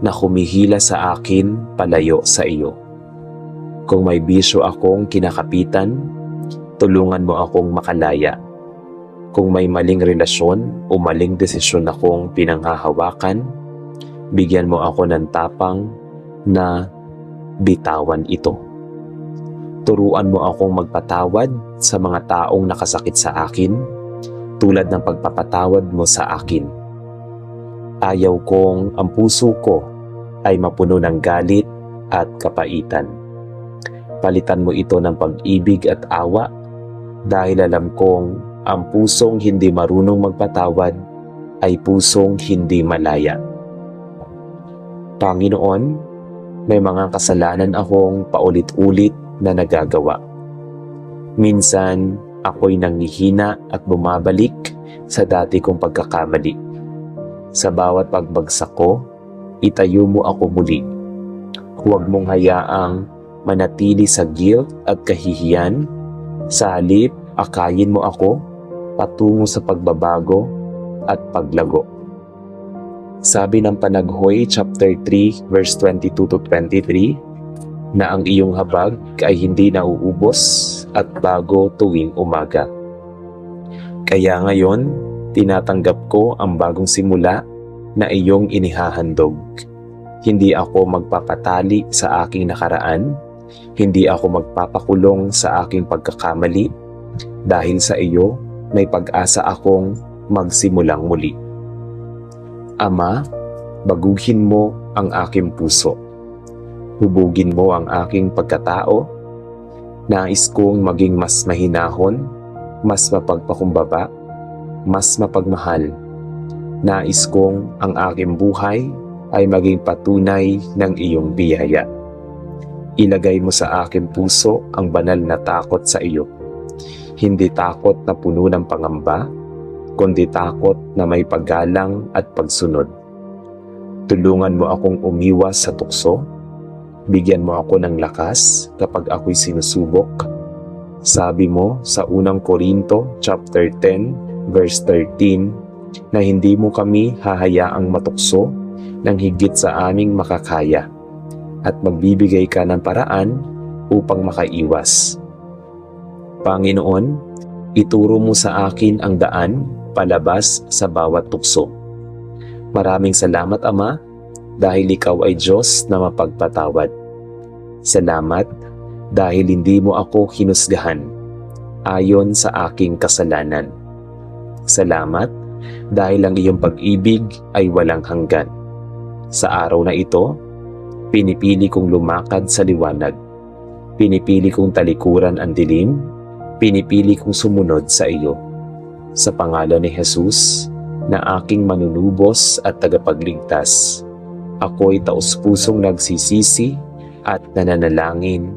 na humihila sa akin palayo sa iyo. Kung may bisyo akong kinakapitan, tulungan mo akong makalaya. Kung may maling relasyon o maling desisyon akong pinanghahawakan, bigyan mo ako ng tapang na bitawan ito. Turuan mo akong magpatawad sa mga taong nakasakit sa akin, tulad ng pagpapatawad mo sa akin. Ayaw kong ang puso ko ay mapuno ng galit at kapaitan. Palitan mo ito ng pag-ibig at awa, dahil alam kong ang pusong hindi marunong magpatawad ay pusong hindi malaya. Panginoon, may mga kasalanan akong paulit-ulit na nagagawa. Minsan, ako'y nanghihina at bumabalik sa dati kong pagkakamali. Sa bawat pagbagsak ko, itayo mo ako muli. Huwag mong hayaang manatili sa guilt at kahihiyan. Sa halip, akayin mo ako patungo sa pagbabago at paglago. Sabi ng Panaghoy chapter 3 verse 22 to 23 na ang iyong habag ay hindi nauubos at bago tuwing umaga. Kaya ngayon, tinatanggap ko ang bagong simula na iyong inihahandog. Hindi ako magpapatali sa aking nakaraan, hindi ako magpapakulong sa aking pagkakamali, dahil sa iyo may pag-asa akong magsimulang muli. Ama, baguhin mo ang aking puso. Hubugin mo ang aking pagkatao. Nais kong maging mas mahinahon, mas mapagpakumbaba, mas mapagmahal. Nais kong ang aking buhay ay maging patunay ng iyong biyaya. Ilagay mo sa aking puso ang banal na takot sa iyo. Hindi takot na puno ng pangamba, kundi takot na may paggalang at pagsunod. Tulungan mo akong umiwas sa tukso. Bigyan mo ako ng lakas kapag ako'y sinusubok. Sabi mo sa unang Korinto chapter 10 verse 13 na hindi mo kami hahayaang matukso ng higit sa aming makakaya at magbibigay ka ng paraan upang makaiwas. Panginoon, ituro mo sa akin ang daan palabas sa bawat tukso. Maraming salamat, Ama, dahil ikaw ay Diyos na mapagpatawad. Salamat dahil hindi mo ako hinusgahan ayon sa aking kasalanan. Salamat dahil ang iyong pag-ibig ay walang hanggan. Sa araw na ito, pinipili kong lumakad sa liwanag. Pinipili kong talikuran ang dilim. Pinipili kong sumunod sa iyo. Sa pangalan ni Jesus, na aking manunubos at tagapagligtas, ako'y taos-pusong nagsisisi at nananalangin.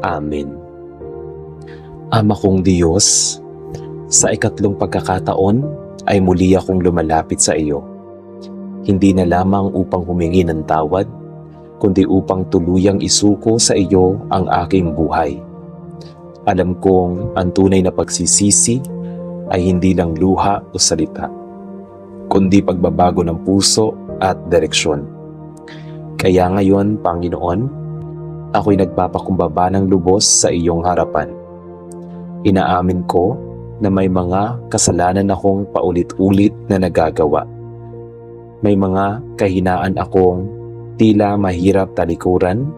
Amen. Ama kong Diyos, sa ikatlong pagkakataon ay muli akong lumalapit sa iyo. Hindi na lamang upang humingi ng tawad, kundi upang tuluyang isuko sa iyo ang aking buhay. Alam kong ang tunay na pagsisisi ay hindi lang luha o salita, kundi pagbabago ng puso at direksyon. Kaya ngayon, Panginoon, ako'y nagpapakumbaba ng lubos sa iyong harapan. Inaamin ko na may mga kasalanan akong paulit-ulit na nagagawa. May mga kahinaan akong tila mahirap talikuran.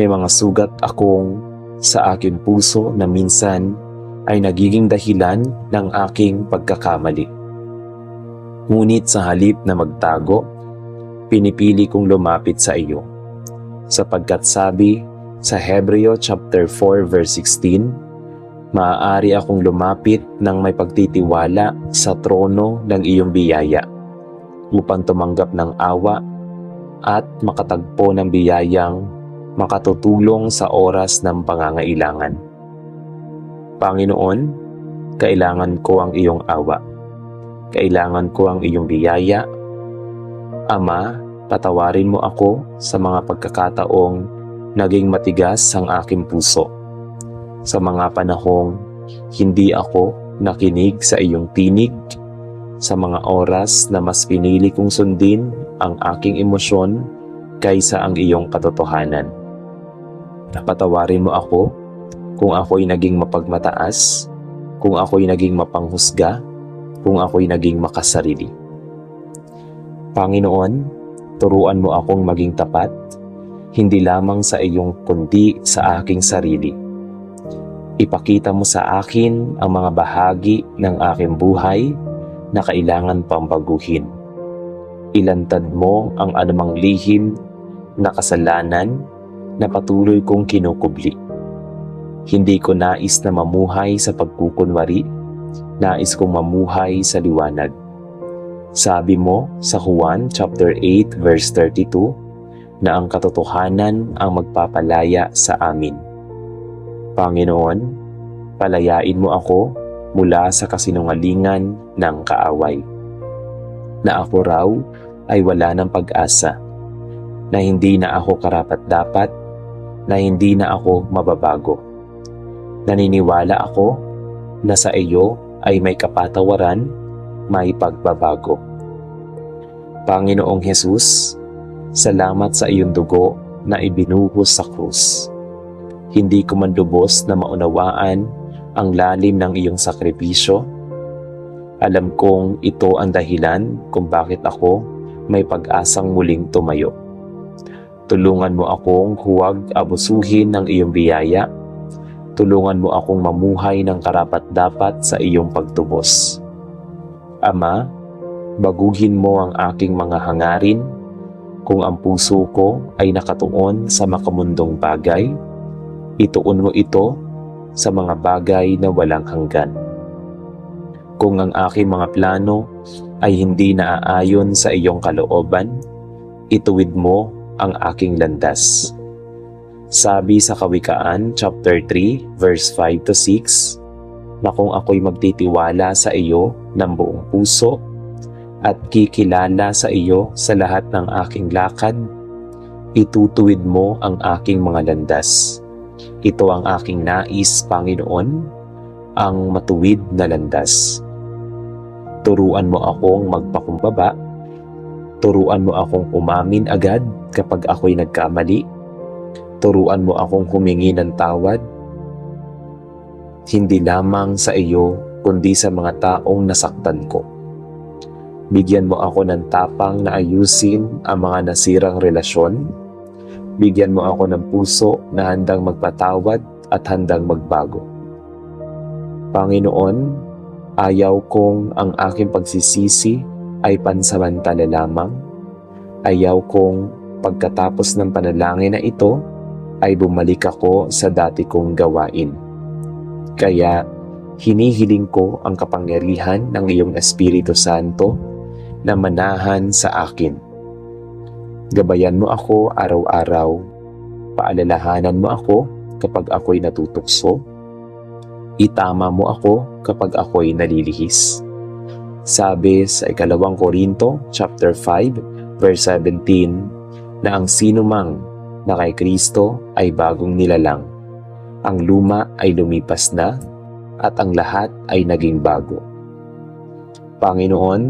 May mga sugat akong sa aking puso na minsan ay nagiging dahilan ng aking pagkakamali. Ngunit sa halip na magtago, pinipili kong lumapit sa iyo. Sapagkat sabi sa Hebreo chapter 4 verse 16, maaari akong lumapit ng may pagtitiwala sa trono ng iyong biyaya upang tumanggap ng awa at makatagpo ng biyayang makatutulong sa oras ng pangangailangan. Panginoon, kailangan ko ang iyong awa. Kailangan ko ang iyong biyaya. Ama, patawarin mo ako sa mga pagkakataong naging matigas ang aking puso. Sa mga panahong hindi ako nakinig sa iyong tinig, sa mga oras na mas pinili kong sundin ang aking emosyon kaysa ang iyong katotohanan. Patawarin mo ako kung ako'y naging mapagmataas, kung ako'y naging mapanghusga, kung ako'y naging makasarili. Panginoon, turuan mo akong maging tapat, hindi lamang sa iyong kundi sa aking sarili. Ipakita mo sa akin ang mga bahagi ng aking buhay na kailangan pang baguhin. Ilantad mo ang anumang lihim na kasalanan na patuloy kong kinukubli. Hindi ko nais na mamuhay sa pagkukunwari, nais kong mamuhay sa liwanag. Sabi mo sa Juan chapter 8 verse 32 na ang katotohanan ang magpapalaya sa amin. Panginoon, palayain mo ako mula sa kasinungalingan ng kaaway. Na ako raw ay wala ng pag-asa, na hindi na ako karapat-dapat, na hindi na ako mababago. Naniniwala ako na sa iyo ay may kapatawaran, may pagbabago. Panginoong Hesus, salamat sa iyong dugo na ibinuhos sa krus. Hindi ko man lubos na maunawaan ang lalim ng iyong sakripisyo. Alam kong ito ang dahilan kung bakit ako may pag-asang muling tumayo. Tulungan mo akong huwag abusuhin ng iyong biyaya. Tulungan mo akong mamuhay ng karapat-dapat sa iyong pagtubos. Ama, baguhin mo ang aking mga hangarin. Kung ang puso ko ay nakatuon sa makamundong bagay, ituon mo ito sa mga bagay na walang hanggan. Kung ang aking mga plano ay hindi naaayon sa iyong kalooban, ituwid mo ang aking landas. Sabi sa Kawikaan chapter 3 verse 5 to 6 na kung ako'y magtitiwala sa iyo ng buong puso at kikilala sa iyo sa lahat ng aking lakad, itutuwid mo ang aking mga landas. Ito ang aking nais, Panginoon, ang matuwid na landas. Turuan mo akong magpakumbaba. Turuan mo akong umamin agad kapag ako'y nagkamali. Turuan mo akong humingi ng tawad. Hindi lamang sa iyo, kundi sa mga taong nasaktan ko. Bigyan mo ako ng tapang na ayusin ang mga nasirang relasyon. Bigyan mo ako ng puso na handang magpatawad at handang magbago. Panginoon, ayaw kong ang aking pagsisisi ay pansamantala lamang. Ayaw kong pagkatapos ng panalangin na ito ay bumalik ako sa dati kong gawain. Kaya hinihiling ko ang kapangyarihan ng iyong Espiritu Santo na manahan sa akin. Gabayan mo ako araw-araw. Paalalahanan mo ako kapag ako'y natutukso. Itama mo ako kapag ako'y nalilihis. Sabi sa 2 Korinto chapter 5 verse 17 na ang sinumang na kay Kristo ay bagong nilalang. Ang luma ay lumipas na at ang lahat ay naging bago. Panginoon,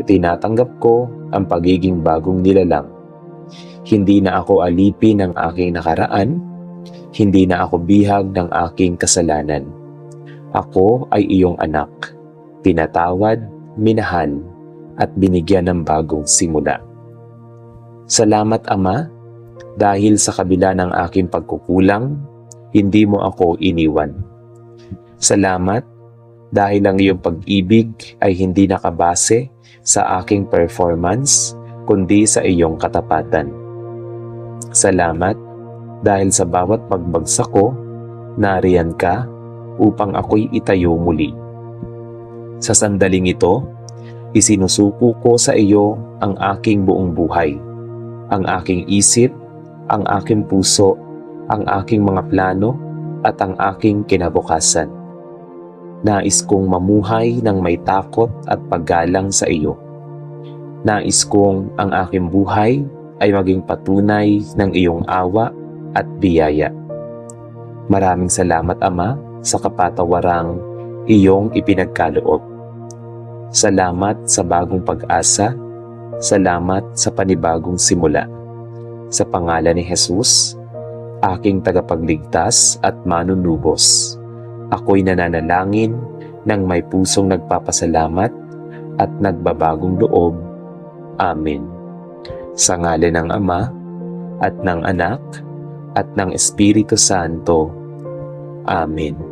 tinatanggap ko ang pagiging bagong nilalang. Hindi na ako alipin ng aking nakaraan, hindi na ako bihag ng aking kasalanan. Ako ay iyong anak, pinatawad, minahal, at binigyan ng bagong simula. Salamat Ama, dahil sa kabila ng aking pagkukulang, hindi mo ako iniwan. Salamat dahil ang iyong pag-ibig ay hindi nakabase sa aking performance, kundi sa iyong katapatan. Salamat dahil sa bawat pagbagsak ko, nariyan ka upang ako'y itayo muli. Sa sandaling ito, isinusuko ko sa iyo ang aking buong buhay, ang aking isip, ang aking puso, ang aking mga plano, at ang aking kinabukasan. Nais kong mamuhay ng may takot at paggalang sa iyo. Nais kong ang aking buhay ay maging patunay ng iyong awa at biyaya. Maraming salamat Ama sa kapatawarang iyong ipinagkaloob. Salamat sa bagong pag-asa. Salamat sa panibagong simula. Sa pangalan ni Jesus, aking tagapagligtas at manunubos, ako'y nananalangin ng may pusong nagpapasalamat at nagbabagong loob. Amen. Sa ngalan ng Ama, at ng Anak, at ng Espiritu Santo. Amen.